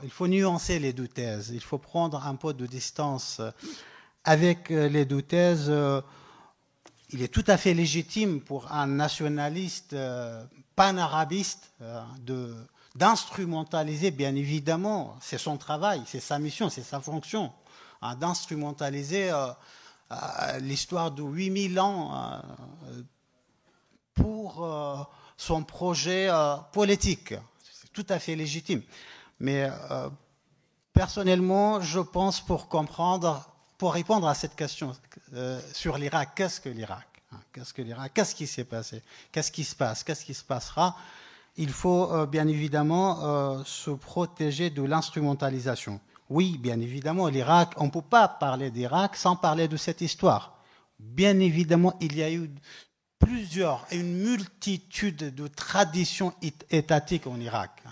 il faut nuancer les deux thèses, il faut prendre un peu de distance avec les deux thèses. Il est tout à fait légitime pour un nationaliste panarabiste d'instrumentaliser, bien évidemment, c'est son travail, c'est sa mission, c'est sa fonction, hein, d'instrumentaliser l'histoire de 8000 ans pour son projet politique. C'est tout à fait légitime. Mais personnellement, je pense pour répondre à cette question sur l'Irak, qu'est-ce que l'Irak? Qu'est-ce que l'Irak? Qu'est-ce qui s'est passé? Qu'est-ce qui se passe? Qu'est-ce qui se passera? Il faut bien évidemment se protéger de l'instrumentalisation. Oui, bien évidemment, l'Irak, on ne peut pas parler d'Irak sans parler de cette histoire. Bien évidemment, il y a eu une multitude de traditions étatiques en Irak.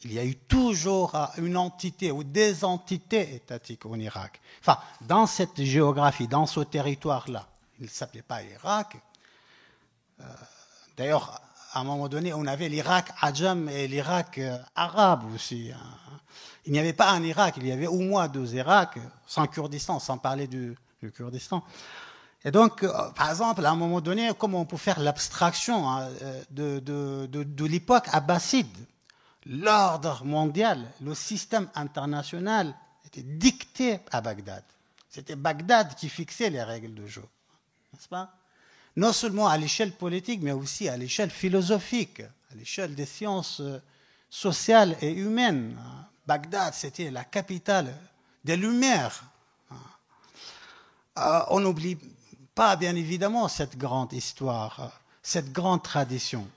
Il y a eu toujours une entité ou des entités étatiques en Irak. Enfin, dans cette géographie, dans ce territoire-là, il ne s'appelait pas Irak. D'ailleurs, à un moment donné, on avait l'Irak Adjam et l'Irak arabe aussi. Il n'y avait pas un Irak, il y avait au moins 2 Iraks, sans Kurdistan, sans parler du Kurdistan. Et donc, par exemple, à un moment donné, comment on peut faire l'abstraction de l'époque abbasside? L'ordre mondial, le système international était dicté à Bagdad. C'était Bagdad qui fixait les règles du jeu, n'est-ce pas? Non seulement à l'échelle politique, mais aussi à l'échelle philosophique, à l'échelle des sciences sociales et humaines. Bagdad, c'était la capitale des Lumières. On n'oublie pas, bien évidemment, cette grande histoire, cette grande tradition.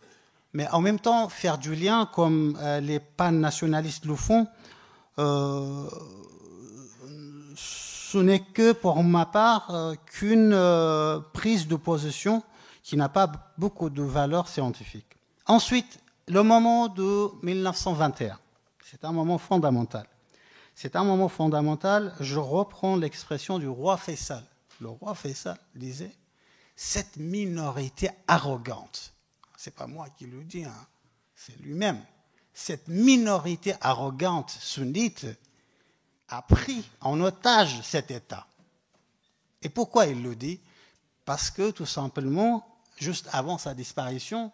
Mais en même temps, faire du lien, comme les pannationalistes le font, ce n'est que, pour ma part, qu'une prise de position qui n'a pas beaucoup de valeur scientifique. Ensuite, le moment de 1921, c'est un moment fondamental. C'est un moment fondamental, je reprends l'expression du roi Faisal. Le roi Faisal disait « cette minorité arrogante ». Ce n'est pas moi qui le dis, hein, c'est lui-même. Cette minorité arrogante sunnite a pris en otage cet État. Et pourquoi il le dit? Parce que tout simplement, juste avant sa disparition,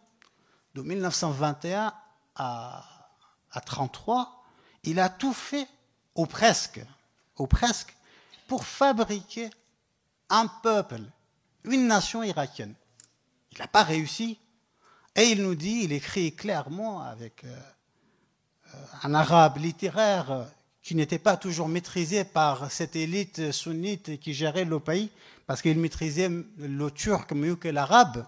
de 1921 à 1933, il a tout fait, ou presque, pour fabriquer un peuple, une nation irakienne. Il n'a pas réussi. Et il nous dit, il écrit clairement avec un arabe littéraire qui n'était pas toujours maîtrisé par cette élite sunnite qui gérait le pays, parce qu'il maîtrisait le turc mieux que l'arabe.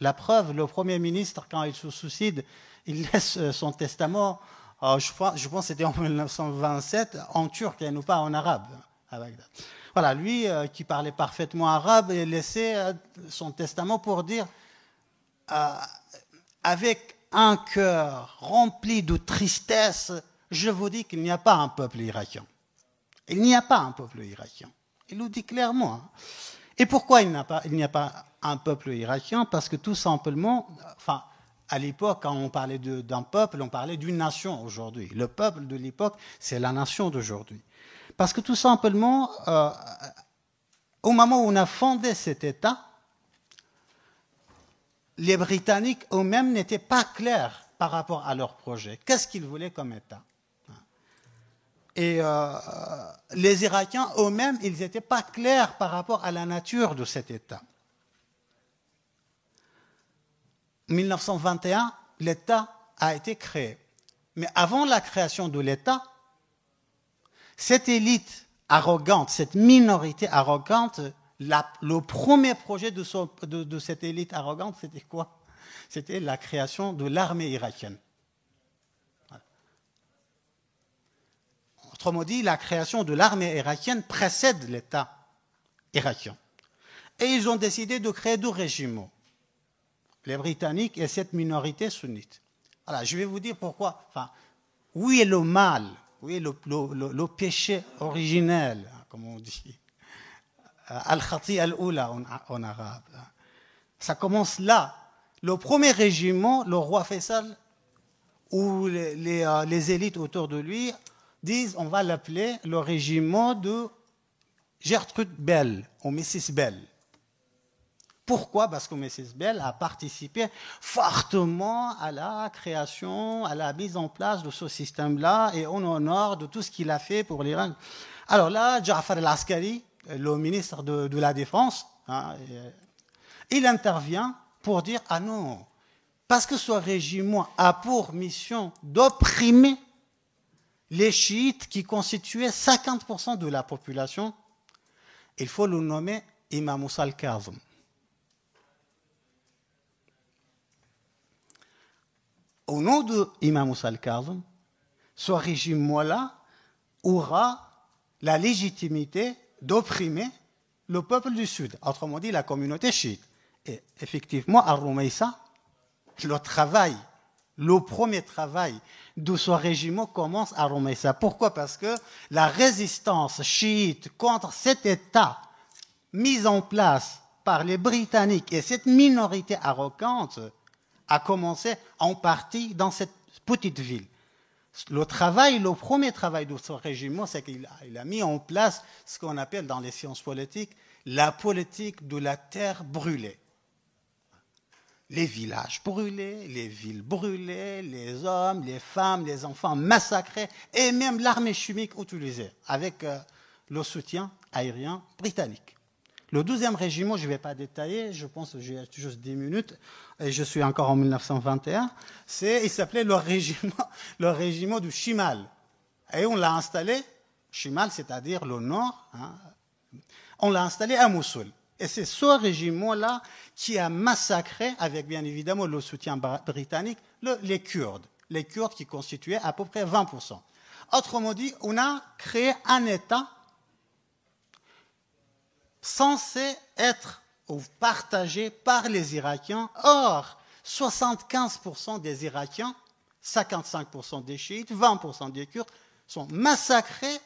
La preuve, le Premier ministre, quand il se suicide, il laisse son testament, je pense que c'était en 1927, en turc et non pas en arabe, à Bagdad. Voilà, lui qui parlait parfaitement arabe, il laissait son testament pour dire avec un cœur rempli de tristesse, je vous dis qu'il n'y a pas un peuple irakien. Il n'y a pas un peuple irakien. Il nous dit clairement. Hein. Et pourquoi il n'y a pas un peuple irakien? Parce que tout simplement, enfin, à l'époque, quand on parlait d'un peuple, on parlait d'une nation aujourd'hui. Le peuple de l'époque, c'est la nation d'aujourd'hui. Parce que tout simplement, au moment où on a fondé cet État, les Britanniques eux-mêmes n'étaient pas clairs par rapport à leur projet. Qu'est-ce qu'ils voulaient comme État? Et les Irakiens eux-mêmes, ils n'étaient pas clairs par rapport à la nature de cet État. En 1921, l'État a été créé. Mais avant la création de l'État, cette élite arrogante, cette minorité arrogante, le premier projet de cette élite arrogante, c'était quoi? C'était la création de l'armée irakienne. Voilà. Autrement dit, la création de l'armée irakienne précède l'État irakien. Et ils ont décidé de créer 2 régiments, les Britanniques et cette minorité sunnite. Voilà, je vais vous dire pourquoi. Enfin, où est le mal? Où est le péché originel? comme on dit. Al-Khati al-Oula en arabe. Ça commence là. Le premier régiment, le roi Faisal, où les élites autour de lui disent, on va l'appeler le régiment de Gertrude Bell, ou Mrs. Bell. Pourquoi? Parce que Mrs. Bell a participé fortement à la création, à la mise en place de ce système-là et en honneur de tout ce qu'il a fait pour l'Iran. Alors là, Ja'far al-Askari, le ministre de la Défense, il intervient pour dire « Ah non, parce que ce régiment a pour mission d'opprimer les chiites qui constituaient 50% de la population, il faut le nommer Imam Moussa al-Kazm. » Au nom de Imam Moussa al-Kazm, ce régime-là aura la légitimité d'opprimer le peuple du Sud, autrement dit la communauté chiite. Et effectivement, à Roumaïssa, le premier travail de ce régime commence à Roumaïssa. Pourquoi? Parce que la résistance chiite contre cet État mis en place par les Britanniques et cette minorité arrogante a commencé en partie dans cette petite ville. Le premier travail de ce régiment, c'est qu'il a mis en place ce qu'on appelle dans les sciences politiques la politique de la terre brûlée. Les villages brûlés, les villes brûlées, les hommes, les femmes, les enfants massacrés et même l'armée chimique utilisée avec le soutien aérien britannique. Le 12e régiment, je ne vais pas détailler, je pense que j'ai juste 10 minutes, et je suis encore en 1921, il s'appelait le régiment du Chimal. Et on l'a installé, Chimal, c'est-à-dire le nord, on l'a installé à Mossoul. Et c'est ce régiment-là qui a massacré, avec bien évidemment le soutien britannique, les Kurdes qui constituaient à peu près 20%. Autrement dit, on a créé un État censé être ou partagé par les Irakiens. Or, 75% des Irakiens, 55% des chiites, 20% des Kurdes sont massacrés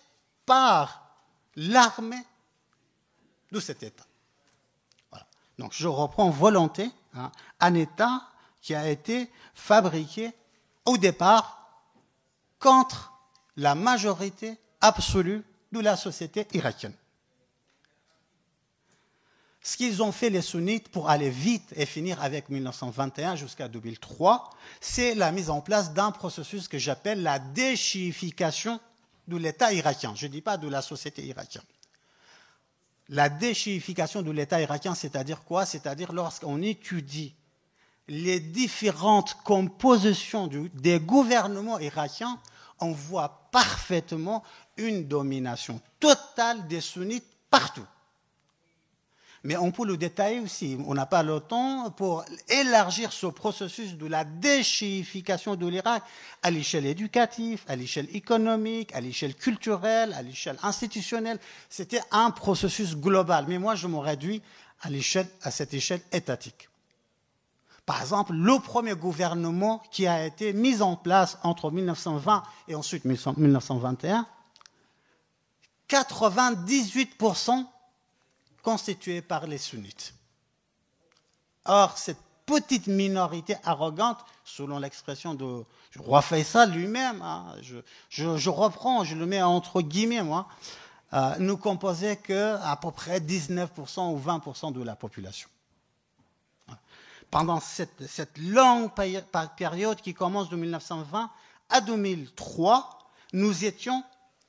par l'armée de cet État. Voilà. Donc, je reprends volonté un État qui a été fabriqué au départ contre la majorité absolue de la société irakienne. Ce qu'ils ont fait les sunnites pour aller vite et finir avec 1921 jusqu'à 2003, c'est la mise en place d'un processus que j'appelle la déchiification de l'État irakien. Je ne dis pas de la société irakienne. La déchiification de l'État irakien, c'est-à-dire quoi? C'est-à-dire lorsqu'on étudie les différentes compositions des gouvernements irakiens, on voit parfaitement une domination totale des sunnites partout. Mais on peut le détailler aussi. On n'a pas le temps pour élargir ce processus de la déchiification de l'Irak à l'échelle éducative, à l'échelle économique, à l'échelle culturelle, à l'échelle institutionnelle. C'était un processus global. Mais moi, je me réduis à cette échelle étatique. Par exemple, le premier gouvernement qui a été mis en place entre 1920 et ensuite 1921, 98% constitué par les sunnites. Or, cette petite minorité arrogante, selon l'expression du roi Faisal lui-même, je reprends, je le mets entre guillemets, moi, ne composait qu'à peu près 19% ou 20% de la population. Pendant cette longue période qui commence de 1920 à 2003, nous étions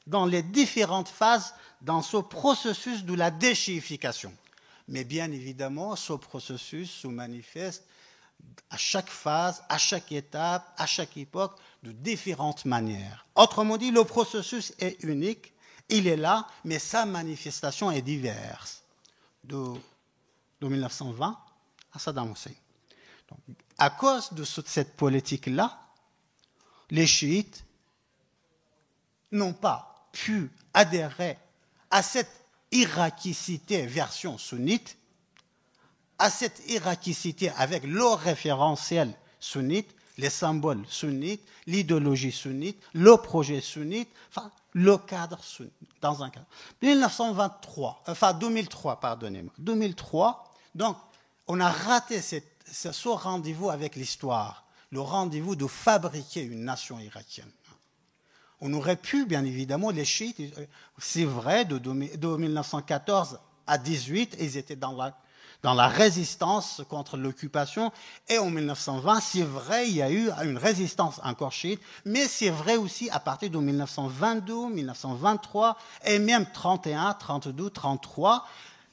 dans les différentes phases dans ce processus de la déchiification. Mais bien évidemment, ce processus se manifeste à chaque phase, à chaque étape, à chaque époque, de différentes manières. Autrement dit, le processus est unique, il est là, mais sa manifestation est diverse. De 1920 à Saddam Hussein. Donc, à cause de cette politique-là, les chiites n'ont pas pu adhérer à cette irakicité version sunnite, à cette irakicité avec le référentiel sunnite, les symboles sunnites, l'idéologie sunnite, le projet sunnite, enfin, le cadre sunnite, dans un cadre. 2003, pardonnez-moi. 2003, donc, on a raté ce rendez-vous avec l'histoire, le rendez-vous de fabriquer une nation irakienne. On aurait pu, bien évidemment, les chiites, c'est vrai, de 1914 à 18, ils étaient dans la résistance contre l'occupation. Et en 1920, c'est vrai, il y a eu une résistance encore chiite, mais c'est vrai aussi à partir de 1922, 1923, et même 31, 32, 33,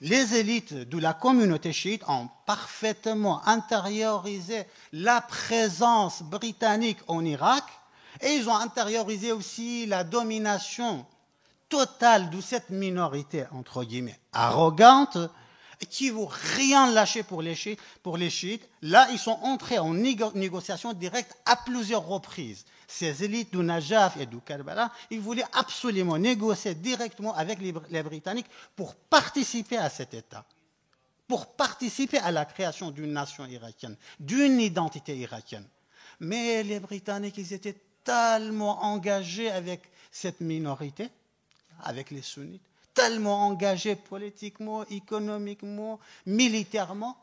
les élites de la communauté chiite ont parfaitement intériorisé la présence britannique en Irak, et ils ont intériorisé aussi la domination totale de cette minorité, entre guillemets, arrogante, qui ne veut rien lâcher pour les chiites. Là, ils sont entrés en négociation directe à plusieurs reprises. Ces élites du Najaf et du Karbala, ils voulaient absolument négocier directement avec les Britanniques pour participer à cet État, pour participer à la création d'une nation irakienne, d'une identité irakienne. Mais les Britanniques, ils étaient tellement engagés avec cette minorité, avec les sunnites, tellement engagés politiquement, économiquement, militairement,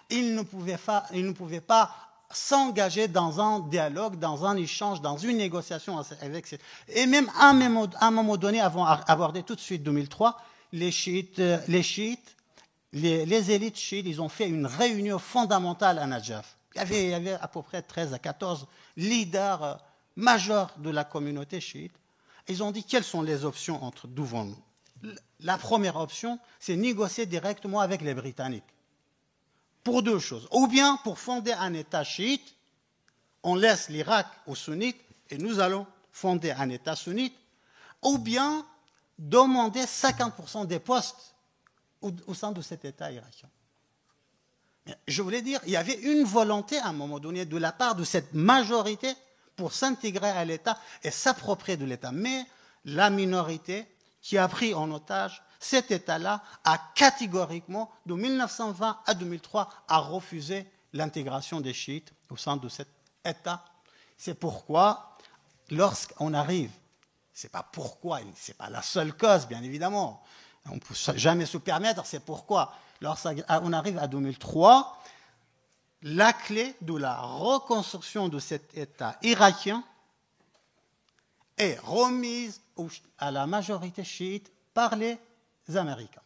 ils ne pouvaient pas s'engager dans un dialogue, dans un échange, dans une négociation avec ces... Et même à un moment donné, avant d'aborder tout de suite 2003, les élites chiites, ils ont fait une réunion fondamentale à Najaf. Il y avait à peu près 13 à 14 leaders majeurs de la communauté chiite. Ils ont dit quelles sont les options devant nous. La première option, c'est négocier directement avec les Britanniques. Pour deux choses. Ou bien pour fonder un État chiite, on laisse l'Irak aux sunnites et nous allons fonder un État sunnite. Ou bien demander 50% des postes au sein de cet État irakien. Je voulais dire, il y avait une volonté à un moment donné de la part de cette majorité pour s'intégrer à l'État et s'approprier de l'État. Mais la minorité qui a pris en otage cet État-là a catégoriquement, de 1920 à 2003, a refusé l'intégration des chiites au sein de cet État. C'est pourquoi, lorsqu'on arrive, c'est pas la seule cause, bien évidemment, on ne peut jamais se permettre, c'est pourquoi, lorsqu'on arrive à 2003, la clé de la reconstruction de cet État irakien est remise à la majorité chiite par les Américains.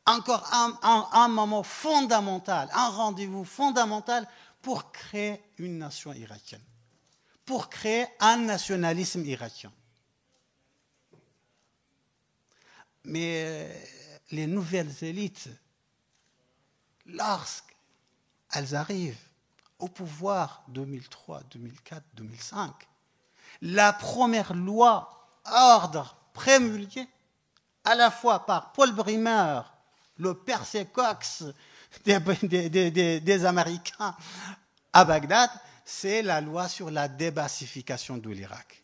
Encore un moment fondamental, un rendez-vous fondamental pour créer une nation irakienne, pour créer un nationalisme irakien. Mais les nouvelles élites, lorsqu'elles arrivent au pouvoir 2003, 2004, 2005, la première loi ordre prémulguée à la fois par Paul Bremer, le Percy Cox des Américains à Bagdad, c'est la loi sur la débassification de l'Irak.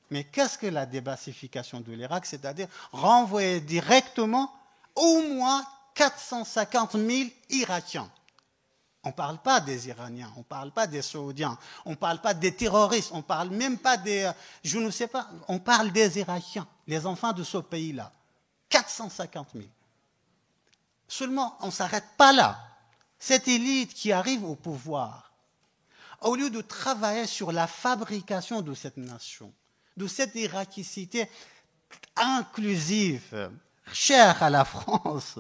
Mais qu'est-ce que la débassification de l'Irak? C'est-à-dire renvoyer directement au moins 450 000 Irakiens. On ne parle pas des Iraniens, on ne parle pas des Saoudiens, on ne parle pas des terroristes, on ne parle même pas je ne sais pas, on parle des Irakiens, les enfants de ce pays-là. 450 000. Seulement, on ne s'arrête pas là. Cette élite qui arrive au pouvoir, au lieu de travailler sur la fabrication de cette nation, de cette irakicité inclusive, chère à la France,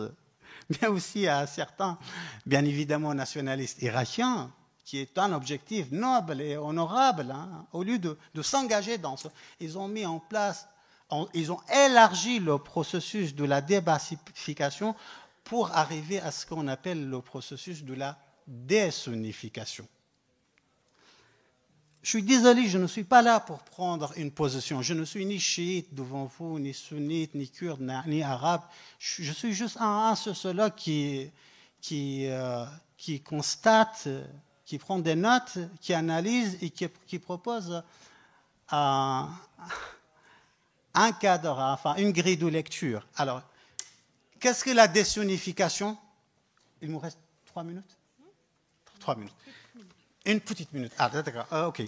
mais aussi à certains, bien évidemment, nationalistes irakiens, qui est un objectif noble et honorable, au lieu de s'engager dans ça, ils ont mis en place, ils ont élargi le processus de la débassification pour arriver à ce qu'on appelle le processus de la désunnification. Je suis désolé, je ne suis pas là pour prendre une position. Je ne suis ni chiite devant vous, ni sunnite, ni kurde, ni arabe. Je suis juste un sociologue qui constate, qui prend des notes, qui analyse et qui propose un cadre, enfin une grille de lecture. Alors, qu'est-ce que la désunnification? Il me reste 3 minutes? 3 minutes. Une petite minute. Ah, d'accord. OK.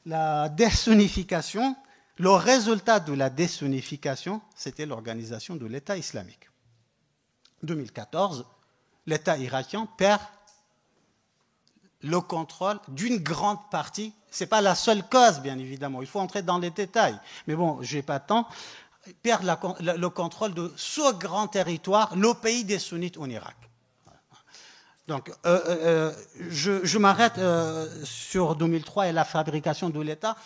La désunnification, Le résultat de la désunification, c'était l'organisation de l'État islamique. 2014, l'État irakien perd le contrôle d'une grande partie. Ce n'est pas la seule cause, bien évidemment. Il faut entrer dans les détails. Mais bon, je n'ai pas de temps. Perd le contrôle de ce grand territoire, le pays des sunnites en Irak. Donc, je m'arrête sur 2003 et la fabrication de l'État.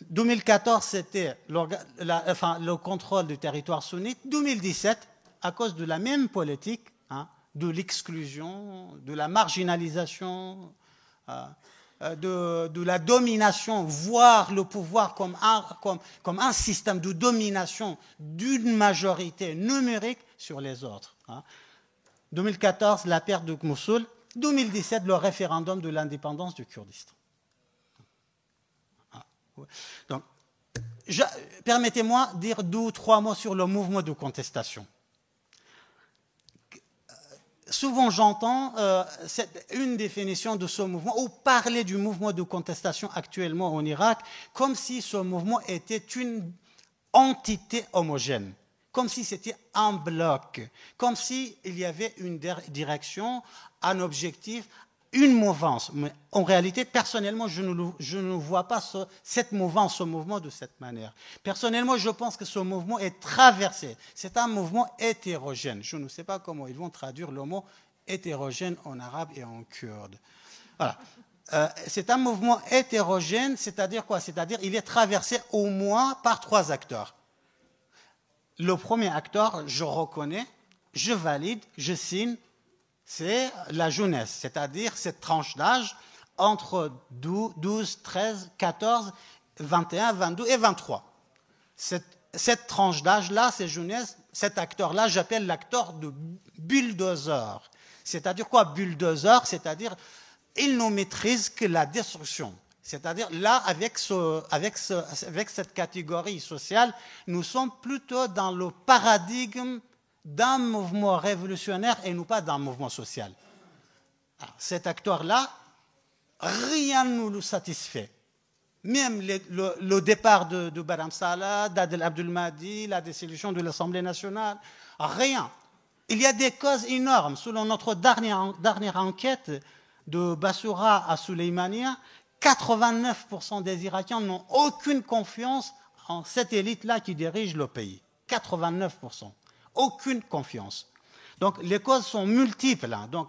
2014, c'était le contrôle du territoire sunnite. 2017, à cause de la même politique, de l'exclusion, de la marginalisation, de la domination, voire le pouvoir comme un système de domination d'une majorité numérique sur les autres. 2014, la perte de Mossoul. 2017, le référendum de l'indépendance du Kurdistan. Donc, permettez-moi de dire 2 ou 3 mots sur le mouvement de contestation. Souvent, j'entends une définition de ce mouvement, ou parler du mouvement de contestation actuellement en Irak, comme si ce mouvement était une entité homogène, comme si c'était un bloc, comme s'il y avait une direction, un objectif, une mouvance. Mais en réalité, personnellement, je ne vois pas cette mouvance, ce mouvement de cette manière. Personnellement, je pense que ce mouvement est traversé. C'est un mouvement hétérogène. Je ne sais pas comment ils vont traduire le mot hétérogène en arabe et en kurde. Voilà. C'est un mouvement hétérogène, c'est-à-dire quoi? C'est-à-dire qu'il est traversé au moins par 3 acteurs. Le premier acteur, je reconnais, je valide, je signe, c'est la jeunesse, c'est-à-dire cette tranche d'âge entre 12, 13, 14, 21, 22 et 23. Cette tranche d'âge-là, cette jeunesse, cet acteur-là, j'appelle l'acteur de bulldozer. C'est-à-dire quoi, bulldozer? C'est-à-dire, il ne maîtrise que la destruction. C'est-à-dire, là, avec cette catégorie sociale, nous sommes plutôt dans le paradigme d'un mouvement révolutionnaire et non pas d'un mouvement social. Alors, cet acteur-là, rien ne le satisfait. Même le départ de Barham Salah, d'Adel Abdul Mahdi, la dissolution de l'Assemblée nationale, rien. Il y a des causes énormes. Selon notre dernière enquête de Bassoura à Souleymania, 89% des Irakiens n'ont aucune confiance en cette élite-là qui dirige le pays. 89%. Aucune confiance. Donc, les causes sont multiples. Donc,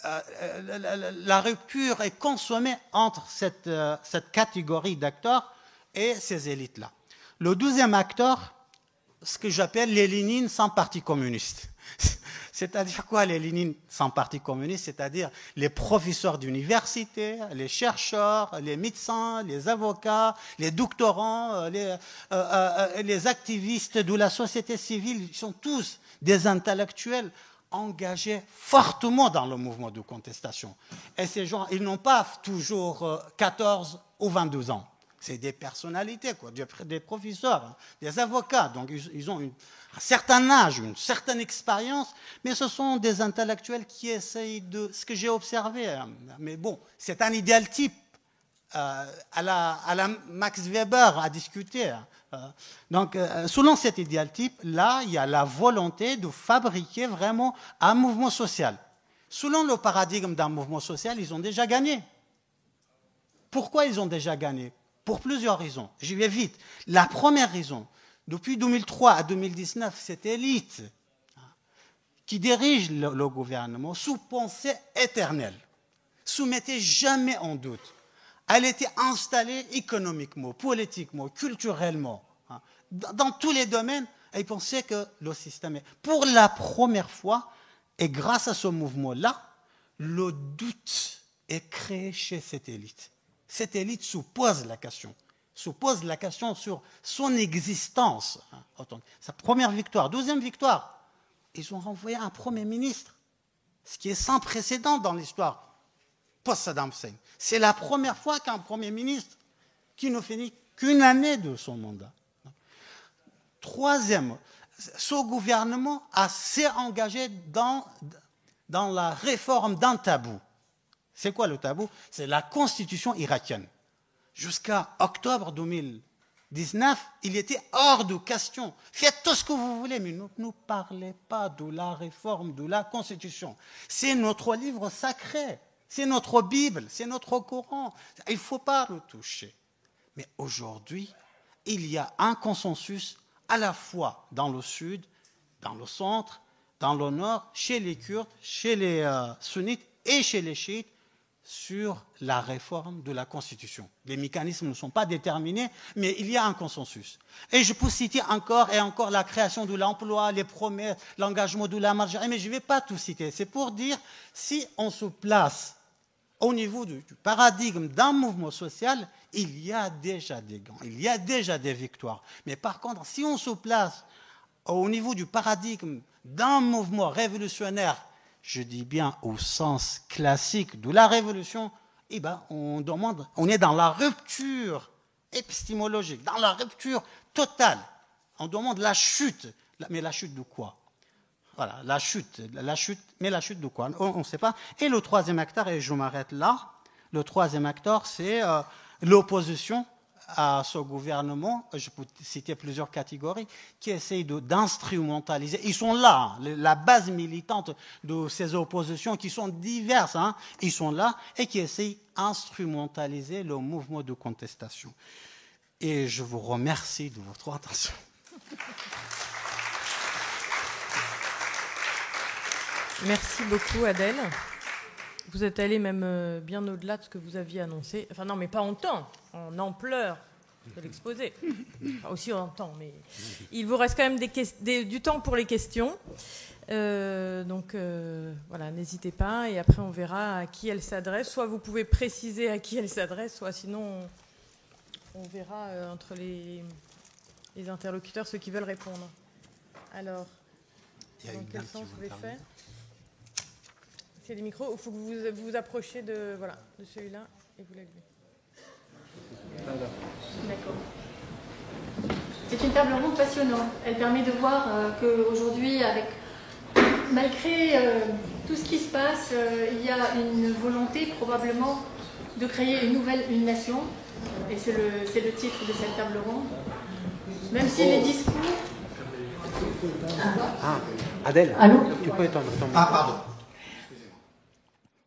la rupture est consommée entre cette catégorie d'acteurs et ces élites-là. Le deuxième acteur, ce que j'appelle les Lénines sans parti communiste. C'est-à-dire quoi, les Lénines sans parti communiste? C'est-à-dire les professeurs d'université, les chercheurs, les médecins, les avocats, les doctorants, les activistes de la société civile, ils sont tous des intellectuels engagés fortement dans le mouvement de contestation. Et ces gens, ils n'ont pas toujours 14 ou 22 ans. C'est des personnalités, quoi, des professeurs, des avocats. Donc, ils ont un certain âge, une certaine expérience, mais ce sont des intellectuels qui essayent de... Ce que j'ai observé, mais bon, c'est un idéal type à la Max Weber à discuter. Donc, selon cet idéal type, là, il y a la volonté de fabriquer vraiment un mouvement social. Selon le paradigme d'un mouvement social, ils ont déjà gagné. Pourquoi ils ont déjà gagné? Pour plusieurs raisons. J'y vais vite. La première raison, depuis 2003 à 2019, cette élite qui dirige le gouvernement sous pensée éternelle, soumettait jamais en doute. Elle était installée économiquement, politiquement, culturellement, dans tous les domaines. Elle pensait que le système est... Pour la première fois, et grâce à ce mouvement-là, le doute est créé chez cette élite. Cette élite se pose la question sur son existence. Sa première victoire. Deuxième victoire, ils ont renvoyé un Premier ministre, ce qui est sans précédent dans l'histoire post-Saddam Hussein. C'est la première fois qu'un Premier ministre qui ne finit qu'une année de son mandat. Troisième, ce gouvernement s'est engagé dans la réforme d'un tabou. C'est quoi le tabou? C'est la constitution irakienne. Jusqu'à octobre 19, il était hors de question. Faites tout ce que vous voulez, mais ne nous parlez pas de la réforme de la Constitution. C'est notre livre sacré, c'est notre Bible, c'est notre Coran. Il ne faut pas le toucher. Mais aujourd'hui, il y a un consensus à la fois dans le sud, dans le centre, dans le nord, chez les Kurdes, chez les sunnites et chez les chiites, sur la réforme de la Constitution. Les mécanismes ne sont pas déterminés, mais il y a un consensus. Et je peux citer encore et encore la création de l'emploi, les promesses, l'engagement de la marge, mais je ne vais pas tout citer. C'est pour dire, si on se place au niveau du paradigme d'un mouvement social, il y a déjà des gains, il y a déjà des victoires. Mais par contre, si on se place au niveau du paradigme d'un mouvement révolutionnaire, je dis bien au sens classique de la révolution, eh ben, on est dans la rupture épistémologique, dans la rupture totale. On demande la chute. Mais la chute de quoi? Voilà, la chute, mais la chute de quoi? On ne sait pas. Et le troisième acteur, et je m'arrête là, le troisième acteur, c'est l'opposition à ce gouvernement, je peux citer plusieurs catégories, qui essayent d'instrumentaliser. Ils sont là, la base militante de ces oppositions qui sont diverses, hein, ils sont là et qui essayent d'instrumentaliser le mouvement de contestation. Et je vous remercie de votre attention. Merci beaucoup, Adel. Vous êtes allé même bien au-delà de ce que vous aviez annoncé. Enfin non, mais pas en temps, en ampleur de l'exposé. Enfin, aussi en temps, mais il vous reste quand même du temps pour les questions. Donc voilà, n'hésitez pas. Et après, on verra à qui elle s'adresse. Soit vous pouvez préciser à qui elle s'adresse, soit sinon on verra entre les interlocuteurs ceux qui veulent répondre. Alors, dans quel sens vous voulez faire ? C'est les micros, il faut que vous vous approchiez de celui-là et vous l'allumez. D'accord. C'est une table ronde passionnante. Elle permet de voir qu'aujourd'hui, malgré tout ce qui se passe, il y a une volonté probablement de créer une nation. Et c'est le titre de cette table ronde. Même si les discours... Adèle, allô ? Tu peux étendre ton micro. Pardon.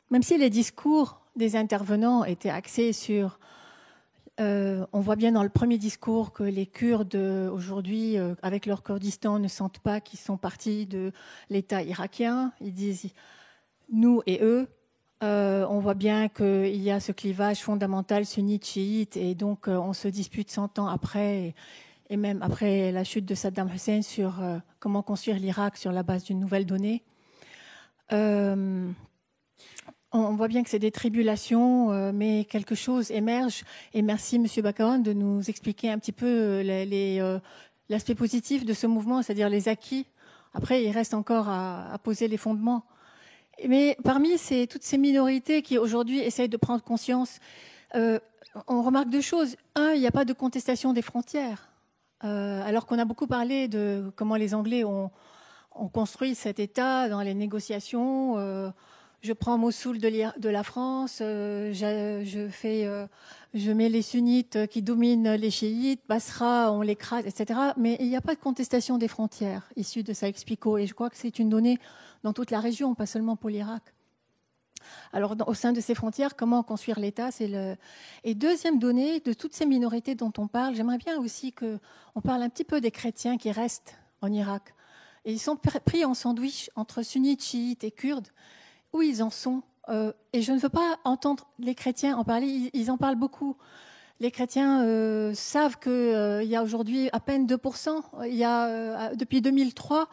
Même si les discours des intervenants étaient axés sur... on voit bien dans le premier discours que les Kurdes, aujourd'hui, avec leur Kurdistan, ne sentent pas qu'ils sont partis de l'État irakien. Ils disent nous et eux. On voit bien qu'il y a ce clivage fondamental sunnite-chiite, et donc on se dispute 100 ans après, et même après la chute de Saddam Hussein, sur comment construire l'Irak sur la base d'une nouvelle donnée. On voit bien que c'est des tribulations, mais quelque chose émerge. Et merci, M. Bakawan, de nous expliquer un petit peu l'aspect positif de ce mouvement, c'est-à-dire les acquis. Après, il reste encore à poser les fondements. Mais parmi toutes ces minorités qui, aujourd'hui, essayent de prendre conscience, on remarque deux choses. Un, il n'y a pas de contestation des frontières. Alors qu'on a beaucoup parlé de comment les Anglais ont construit cet État dans les négociations. Je prends Mossoul de la France, je mets les sunnites qui dominent les chiites, Basra, on l'écrase, etc. Mais il n'y a pas de contestation des frontières issues de Sykes-Picot. Et je crois que c'est une donnée dans toute la région, pas seulement pour l'Irak. Alors, au sein de ces frontières, comment construire l'État, Et deuxième donnée, de toutes ces minorités dont on parle, j'aimerais bien aussi qu'on parle un petit peu des chrétiens qui restent en Irak. Et ils sont pris en sandwich entre sunnites, chiites et kurdes. Où ils en sont. Et je ne veux pas entendre les chrétiens en parler, ils en parlent beaucoup. Les chrétiens savent qu'il y a aujourd'hui à peine 2%. Depuis 2003,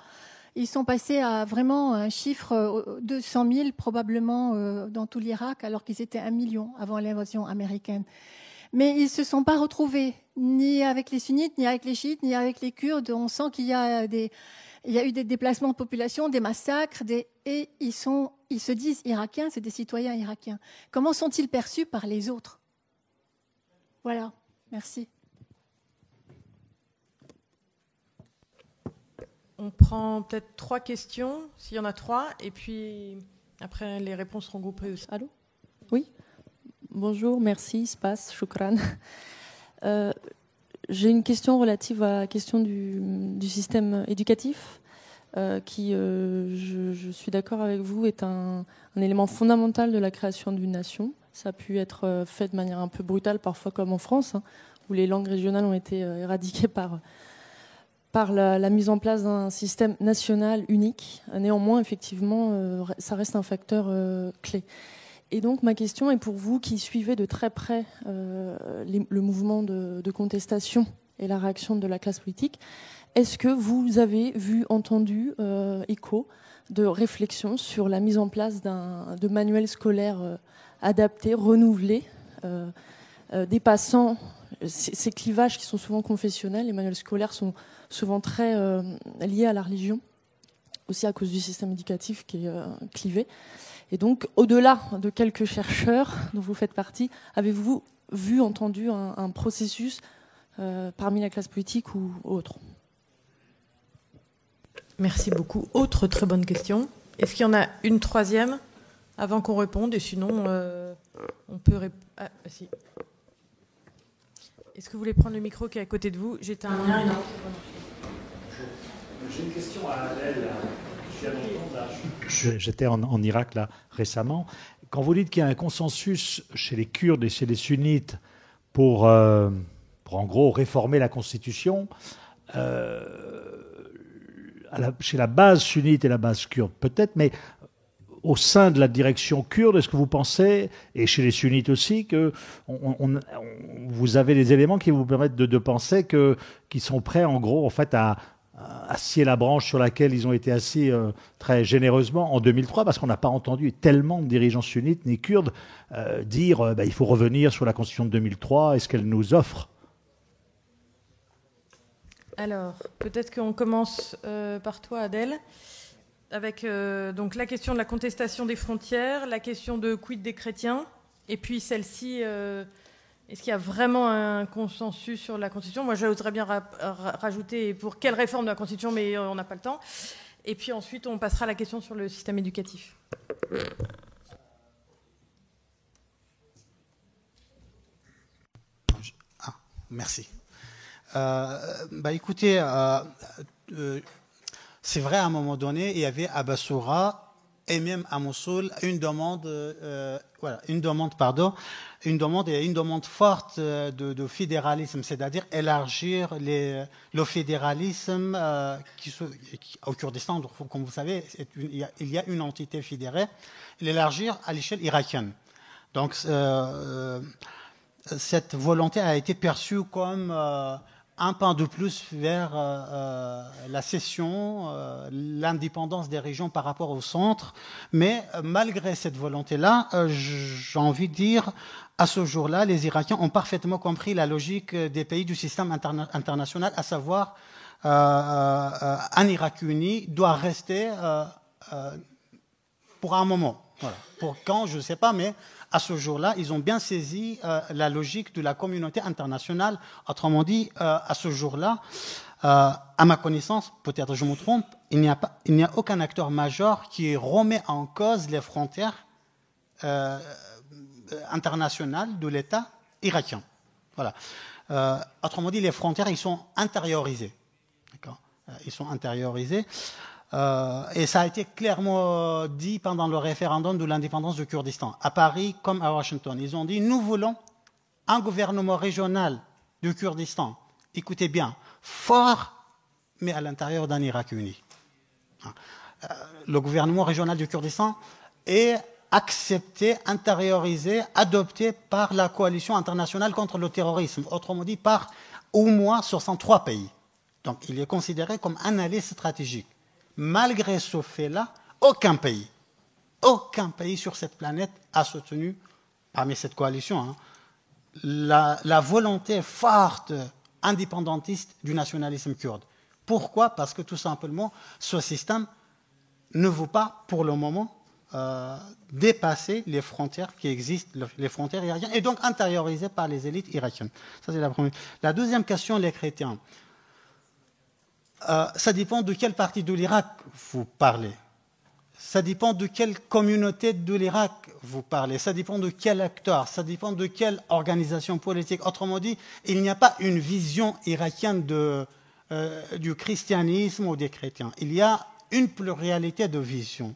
ils sont passés à vraiment un chiffre de 100 000 probablement dans tout l'Irak, alors qu'ils étaient 1 million avant l'invasion américaine. Mais ils ne se sont pas retrouvés, ni avec les sunnites, ni avec les chiites, ni avec les Kurdes. On sent qu'il y a eu des déplacements de population, des massacres, et ils se disent irakiens, c'est des citoyens irakiens. Comment sont-ils perçus par les autres ? Voilà, merci. On prend peut-être 3 questions, s'il y en a 3, et puis après les réponses seront groupées aussi. Allô ? Oui. Bonjour, merci, Spas, Shukran. J'ai une question relative à la question du système éducatif, qui, je suis d'accord avec vous, est un élément fondamental de la création d'une nation. Ça a pu être fait de manière un peu brutale, parfois comme en France, hein, où les langues régionales ont été éradiquées par la mise en place d'un système national unique. Néanmoins, effectivement, ça reste un facteur clé. Et donc, ma question est pour vous qui suivez de très près le mouvement de contestation et la réaction de la classe politique. Est-ce que vous avez vu, entendu écho de réflexion sur la mise en place de manuels scolaires adaptés, renouvelés, dépassant ces clivages qui sont souvent confessionnels? Les manuels scolaires sont souvent très liés à la religion, aussi à cause du système éducatif qui est clivé. Et donc, au-delà de quelques chercheurs dont vous faites partie, avez-vous vu, entendu un processus parmi la classe politique ou autre? Merci beaucoup. Autre très bonne question. Est-ce qu'il y en a une troisième avant qu'on réponde? Et sinon, on peut répondre. Ah, si. Est-ce que vous voulez prendre le micro qui est à côté de vous? J'éteins un lien. J'ai une question à Adèle. J'étais en Irak là récemment. Quand vous dites qu'il y a un consensus chez les Kurdes et chez les sunnites pour en gros réformer la constitution, chez la base sunnite et la base kurde peut-être, mais au sein de la direction kurde, est-ce que vous pensez, et chez les sunnites aussi, que vous avez des éléments qui vous permettent de penser qu'ils sont prêts en gros en fait à scier la branche sur laquelle ils ont été assis très généreusement en 2003, parce qu'on n'a pas entendu tellement de dirigeants sunnites ni kurdes dire il faut revenir sur la constitution de 2003 et ce qu'elle nous offre? Alors, peut-être qu'on commence par toi, Adèle, avec donc la question de la contestation des frontières, la question de quid des chrétiens, et puis celle-ci... Est-ce qu'il y a vraiment un consensus sur la Constitution? Moi, j'oserais bien rajouter pour quelle réforme de la Constitution, mais on n'a pas le temps. Et puis ensuite, on passera à la question sur le système éducatif. Merci. Écoutez, c'est vrai, à un moment donné, il y avait à Bassoura et même à Mossoul une demande forte de fédéralisme, c'est-à-dire élargir le fédéralisme au Kurdistan. Comme vous savez, il y a une entité fédérée, l'élargir à l'échelle irakienne. Donc, cette volonté a été perçue comme un pas de plus vers la cession, l'indépendance des régions par rapport au centre. Mais malgré cette volonté-là, j'ai envie de dire, à ce jour-là, les Irakiens ont parfaitement compris la logique des pays du système international, à savoir un Irak uni doit rester pour un moment. Voilà. Pour quand, je ne sais pas, mais à ce jour-là, ils ont bien saisi la logique de la communauté internationale. Autrement dit, à ce jour-là, à ma connaissance, peut-être je me trompe, il n'y a aucun acteur majeur qui remet en cause les frontières internationales de l'État irakien. Voilà. Autrement dit, les frontières, ils sont intériorisées. D'accord ? Ils sont intériorisés. Et ça a été clairement dit pendant le référendum de l'indépendance du Kurdistan, à Paris comme à Washington. Ils ont dit, nous voulons un gouvernement régional du Kurdistan, écoutez bien, fort, mais à l'intérieur d'un Irak uni. Le gouvernement régional du Kurdistan est accepté, intériorisé, adopté par la coalition internationale contre le terrorisme, autrement dit par au moins 63 pays. Donc il est considéré comme un allié stratégique. Malgré ce fait-là, aucun pays sur cette planète a soutenu, parmi cette coalition, la volonté forte, indépendantiste du nationalisme kurde. Pourquoi? Parce que tout simplement, ce système ne veut pas, pour le moment, dépasser les frontières qui existent, les frontières irakiennes, et donc intériorisées par les élites irakiennes. Ça, c'est la première. La deuxième question, les chrétiens. Ça dépend de quelle partie de l'Irak vous parlez. Ça dépend de quelle communauté de l'Irak vous parlez, ça dépend de quel acteur, ça dépend de quelle organisation politique. Autrement dit, il n'y a pas une vision irakienne du christianisme ou des chrétiens. Il y a une pluralité de visions.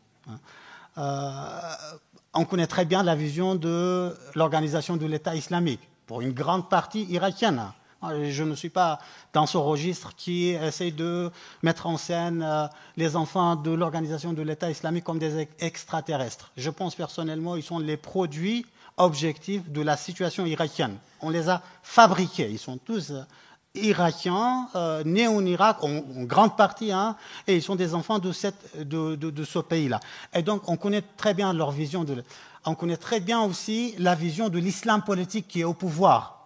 On connaît très bien la vision de l'organisation de l'État islamique, pour une grande partie irakienne. Je ne suis pas dans ce registre qui essaye de mettre en scène les enfants de l'organisation de l'État islamique comme des extraterrestres. Je pense personnellement qu'ils sont les produits objectifs de la situation irakienne. On les a fabriqués. Ils sont tous irakiens, nés en Irak, en grande partie, et ils sont des enfants de ce pays-là. Et donc, on connaît très bien leur vision. On connaît très bien aussi la vision de l'islam politique qui est au pouvoir.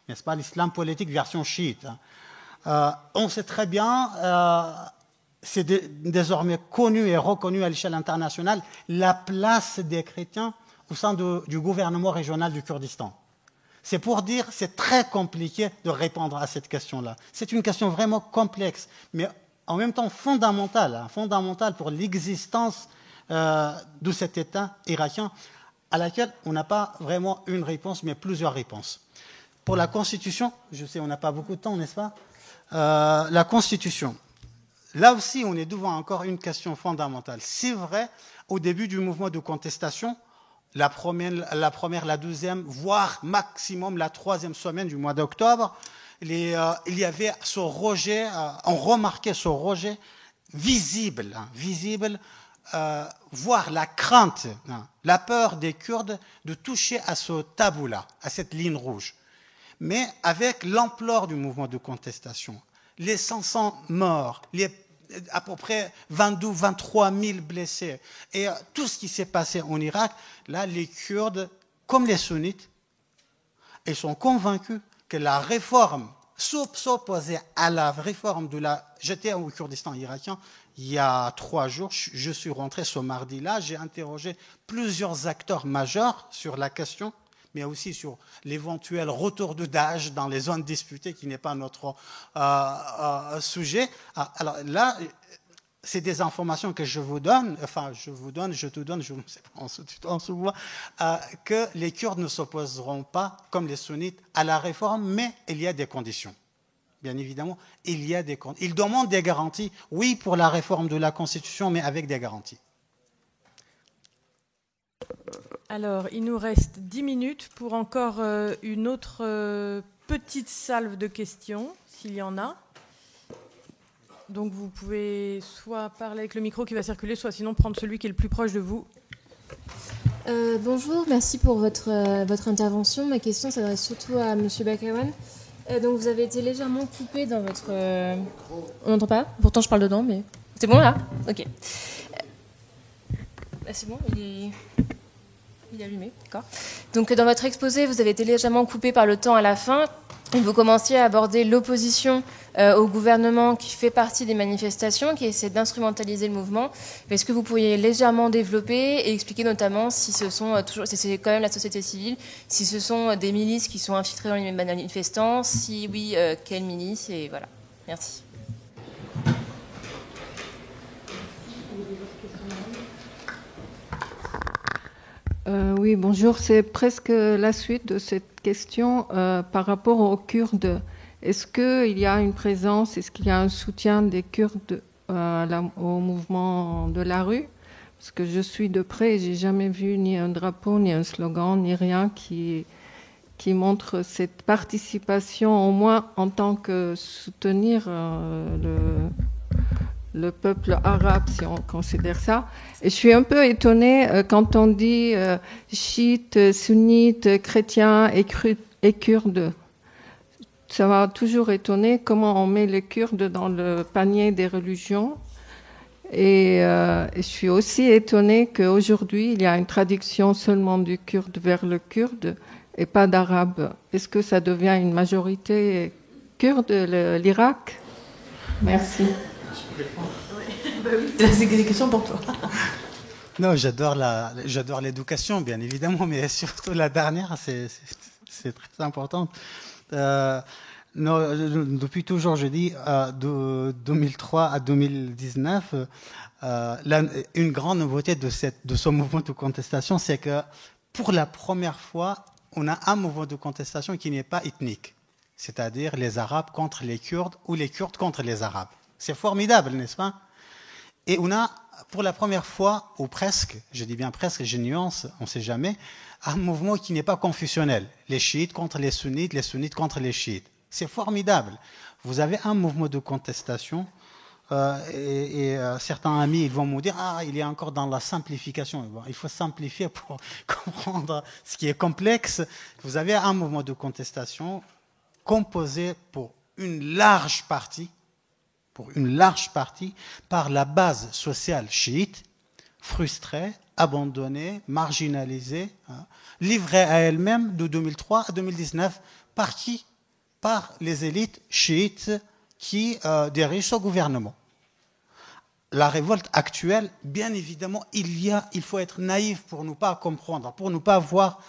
N'est-ce pas, l'islam politique version chiite. On sait très bien, c'est désormais connu et reconnu à l'échelle internationale, la place des chrétiens au sein du gouvernement régional du Kurdistan. C'est pour dire, c'est très compliqué de répondre à cette question-là. C'est une question vraiment complexe, mais en même temps fondamentale pour l'existence de cet État irakien, à laquelle on n'a pas vraiment une réponse, mais plusieurs réponses. Pour la Constitution, je sais, on n'a pas beaucoup de temps, n'est-ce pas? La Constitution. Là aussi, on est devant encore une question fondamentale. C'est vrai, au début du mouvement de contestation, la première, la deuxième, voire maximum la troisième semaine du mois d'octobre, il y avait ce rejet, on remarquait ce rejet visible, voire la crainte, la peur des Kurdes de toucher à ce tabou-là, à cette ligne rouge. Mais avec l'ampleur du mouvement de contestation, les 500 morts, à peu près 23 000 blessés, et tout ce qui s'est passé en Irak, là, les Kurdes, comme les sunnites, ils sont convaincus que la réforme, s'opposer à la réforme J'étais au Kurdistan irakien il y a 3 jours, je suis rentré ce mardi-là, j'ai interrogé plusieurs acteurs majeurs sur la question, mais aussi sur l'éventuel retour de Daesh dans les zones disputées, qui n'est pas notre sujet. Alors là, c'est des informations que je vous donne, je te donne, je ne sais pas, on se voit, que les Kurdes ne s'opposeront pas, comme les sunnites, à la réforme, mais il y a des conditions. Bien évidemment, il y a des conditions. Ils demandent des garanties, oui, pour la réforme de la Constitution, mais avec des garanties. Alors, il nous reste 10 minutes pour encore une autre petite salve de questions, s'il y en a. Donc, vous pouvez soit parler avec le micro qui va circuler, soit sinon prendre celui qui est le plus proche de vous. Bonjour, merci pour votre intervention. Ma question s'adresse surtout à M. Bakawan. Donc, vous avez été légèrement coupé dans votre... On n'entend pas? Pourtant, je parle dedans, mais... C'est bon, là? Ok. C'est bon, il est allumé, d'accord. Donc, dans votre exposé, vous avez été légèrement coupé par le temps à la fin. Et vous commenciez à aborder l'opposition au gouvernement qui fait partie des manifestations, qui essaie d'instrumentaliser le mouvement. Est-ce que vous pourriez légèrement développer et expliquer notamment si ce sont si c'est quand même la société civile, si ce sont des milices qui sont infiltrées dans les manifestants, si oui, quelles milices, et voilà. Merci. Oui, bonjour. C'est presque la suite de cette question par rapport aux Kurdes. Est-ce qu'il y a une présence, est-ce qu'il y a un soutien des Kurdes au mouvement de la rue? Parce que je suis de près et je n'ai jamais vu ni un drapeau, ni un slogan, ni rien qui montre cette participation, au moins en tant que soutenir le peuple arabe, si on considère ça. Et je suis un peu étonnée quand on dit chiites, sunnites, chrétiens et kurdes. Ça m'a toujours étonné comment on met les Kurdes dans le panier des religions. Et je suis aussi étonnée qu'aujourd'hui, il y a une traduction seulement du kurde vers le kurde et pas d'arabe. Est-ce que ça devient une majorité kurde, l'Irak? Merci. C'est des questions pour toi. Non, j'adore l'éducation, bien évidemment, mais surtout la dernière, c'est très important. Non, depuis toujours, je dis, de 2003 à 2019, une grande nouveauté de ce mouvement de contestation, c'est que pour la première fois, on a un mouvement de contestation qui n'est pas ethnique, c'est-à-dire les Arabes contre les Kurdes ou les Kurdes contre les Arabes. C'est formidable, n'est-ce pas? Et on a, pour la première fois, ou presque, je dis bien presque, j'ai nuance, on ne sait jamais, un mouvement qui n'est pas confessionnel. Les chiites contre les sunnites contre les chiites. C'est formidable. Vous avez un mouvement de contestation certains amis ils vont me dire il est encore dans la simplification. Bon, il faut simplifier pour comprendre ce qui est complexe. Vous avez un mouvement de contestation composé pour une large partie par la base sociale chiite, frustrée, abandonnée, marginalisée, livrée à elle-même de 2003 à 2019 par qui? Par les élites chiites qui dirigent ce gouvernement. La révolte actuelle, bien évidemment, il faut être naïf pour ne pas comprendre, pour ne pas voir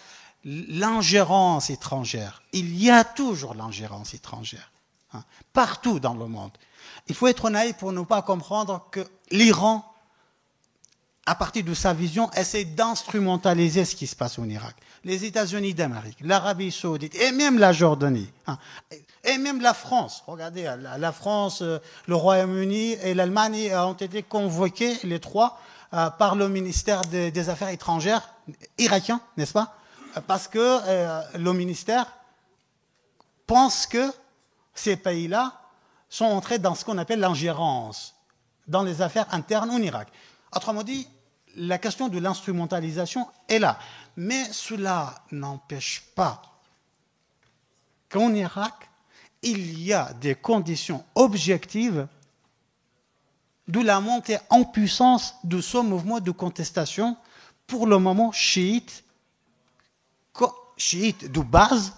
l'ingérence étrangère. Il y a toujours l'ingérence étrangère, partout dans le monde. Il faut être naïf pour ne pas comprendre que l'Iran, à partir de sa vision, essaie d'instrumentaliser ce qui se passe en Irak. Les États-Unis d'Amérique, l'Arabie Saoudite et même la Jordanie, et même la France. Regardez, la France, le Royaume-Uni et l'Allemagne ont été convoqués, les trois, par le ministère des Affaires étrangères irakien, n'est-ce pas? Parce que le ministère pense que ces pays-là sont entrés dans ce qu'on appelle l'ingérence dans les affaires internes en Irak. Autrement dit, la question de l'instrumentalisation est là. Mais cela n'empêche pas qu'en Irak, il y a des conditions objectives de la montée en puissance de ce mouvement de contestation, pour le moment chiite de base,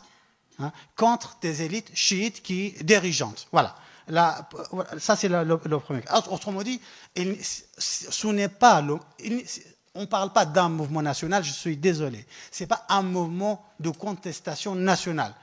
contre des élites chiites dirigeantes. Voilà. Là, ça, c'est le premier cas. Autrement dit, ce n'est pas on ne parle pas d'un mouvement national, je suis désolé. Ce n'est pas un mouvement de contestation nationale.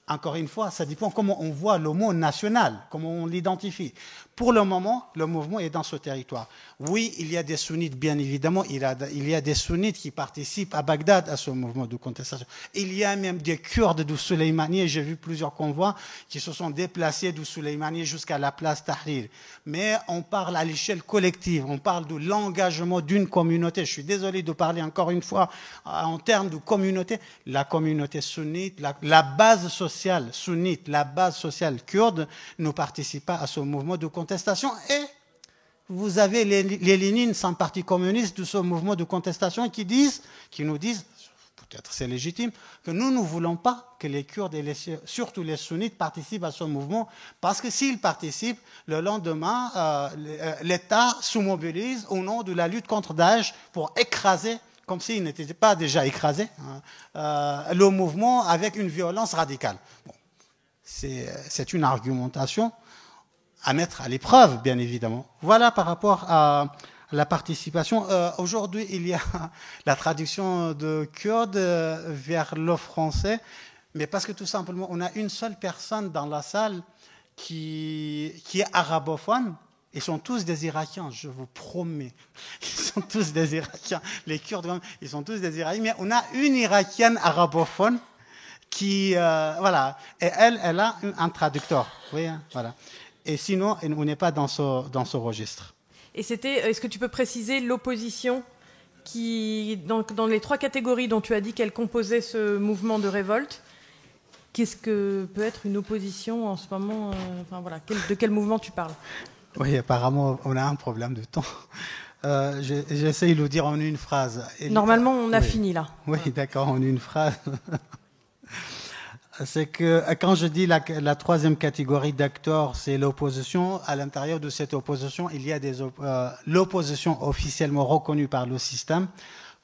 Encore une fois, ça dépend comment on voit le mot national, comment on l'identifie. Pour le moment, le mouvement est dans ce territoire. Oui, il y a des sunnites, bien évidemment, il y a des sunnites qui participent à Bagdad à ce mouvement de contestation. Il y a même des Kurdes du Soleimani, j'ai vu plusieurs convois qui se sont déplacés du Soleimani jusqu'à la place Tahrir. Mais on parle à l'échelle collective, on parle de l'engagement d'une communauté. Je suis désolé de parler encore une fois en termes de communauté. La communauté sunnite, la base sociale sunnite, la base sociale kurde ne participe pas à ce mouvement de contestation. Et vous avez les Lénines sans parti communiste de ce mouvement de contestation qui nous disent, peut-être c'est légitime, que nous ne voulons pas que les Kurdes et surtout les sunnites participent à ce mouvement, parce que s'ils participent, le lendemain, l'État se mobilise au nom de la lutte contre Daesh pour écraser, comme s'il n'était pas déjà écrasé, le mouvement avec une violence radicale. Bon, c'est une argumentation à mettre à l'épreuve, bien évidemment. Voilà par rapport à la participation. Aujourd'hui, il y a la traduction de kurde vers le français, mais parce que tout simplement, on a une seule personne dans la salle qui est arabophone. Ils sont tous des Irakiens, je vous promets. Ils sont tous des Irakiens. Les Kurdes, ils sont tous des Irakiens. Mais on a une Irakienne arabophone qui, voilà. Et elle a un traducteur. Oui, voilà. Et sinon, on n'est pas dans ce registre. Et est-ce que tu peux préciser l'opposition qui, dans les trois catégories dont tu as dit qu'elle composait ce mouvement de révolte, qu'est-ce que peut être une opposition en ce moment, enfin voilà, de quel mouvement tu parles? Oui, apparemment, on a un problème de temps. J'essaye de le dire en une phrase. Normalement, on a fini là. Oui, d'accord, en une phrase. C'est que quand je dis la troisième catégorie d'acteurs, c'est l'opposition. À l'intérieur de cette opposition, il y a l'opposition officiellement reconnue par le système,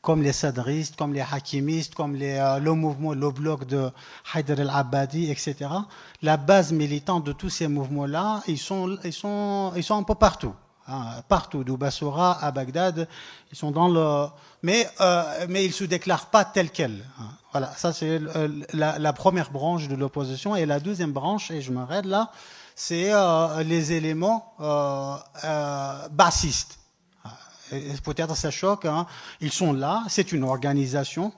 comme les sadristes, comme les hakimistes, comme le mouvement, le bloc de Haïdar el-Abadi, etc. La base militante de tous ces mouvements-là, ils sont un peu partout. hein, partout, de Bassoura à Bagdad, ils sont dans le... Mais ils ne se déclarent pas tels quels. Hein. Voilà, ça c'est la première branche de l'opposition. Et la deuxième branche, et je m'arrête là, c'est les éléments bassistes. Peut-être ça choque, hein. Ils sont là, c'est une organisation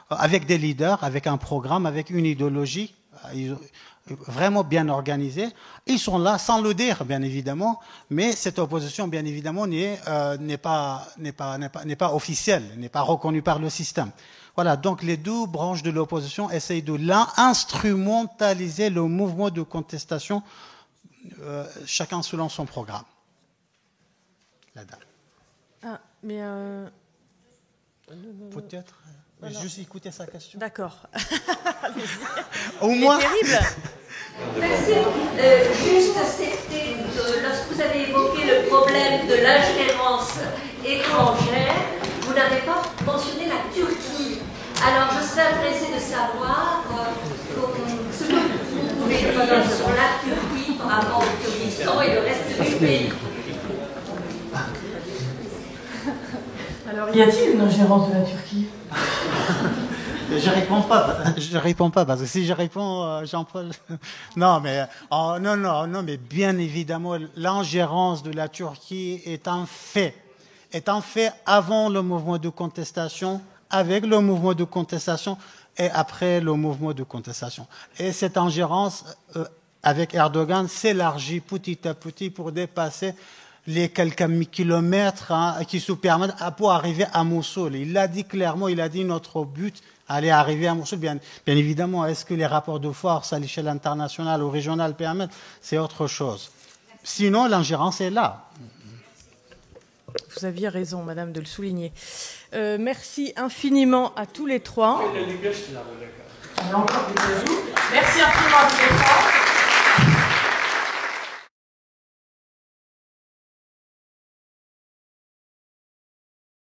avec des leaders, avec un programme, avec une idéologie vraiment bien organisée. Ils sont là sans le dire, bien évidemment, mais cette opposition, bien évidemment, n'est pas officielle, n'est pas reconnue par le système. Voilà, donc les deux branches de l'opposition essayent de instrumentaliser le mouvement de contestation, chacun selon son programme. La dame. Ah, mais... Peut-être. Juste écouter sa question. D'accord. Au moins. Terrible. Merci. Juste, c'était lorsque vous avez évoqué le problème de l'ingérence étrangère, vous n'avez pas mentionné la Turquie. Alors, je serais intéressée de savoir ce que vous pouvez dire sur la Turquie par rapport au Kurdistan et le reste du pays. Alors, y a-t-il une ingérence de la Turquie? Je réponds pas parce que si je réponds, Jean-Paul, non, mais bien évidemment, l'ingérence de la Turquie est un fait avant le mouvement de contestation, avec le mouvement de contestation et après le mouvement de contestation. Et cette ingérence avec Erdogan s'élargit petit à petit pour dépasser les quelques kilomètres qui se permettent pour arriver à Mossoul. Il l'a dit clairement, il a dit notre but, aller arriver à Mossoul. Bien évidemment, est-ce que les rapports de force à l'échelle internationale ou régionale permettent? C'est autre chose. Sinon, l'ingérence est là. Vous aviez raison, madame, de le souligner. Merci infiniment à tous les trois. Merci infiniment à tous les trois.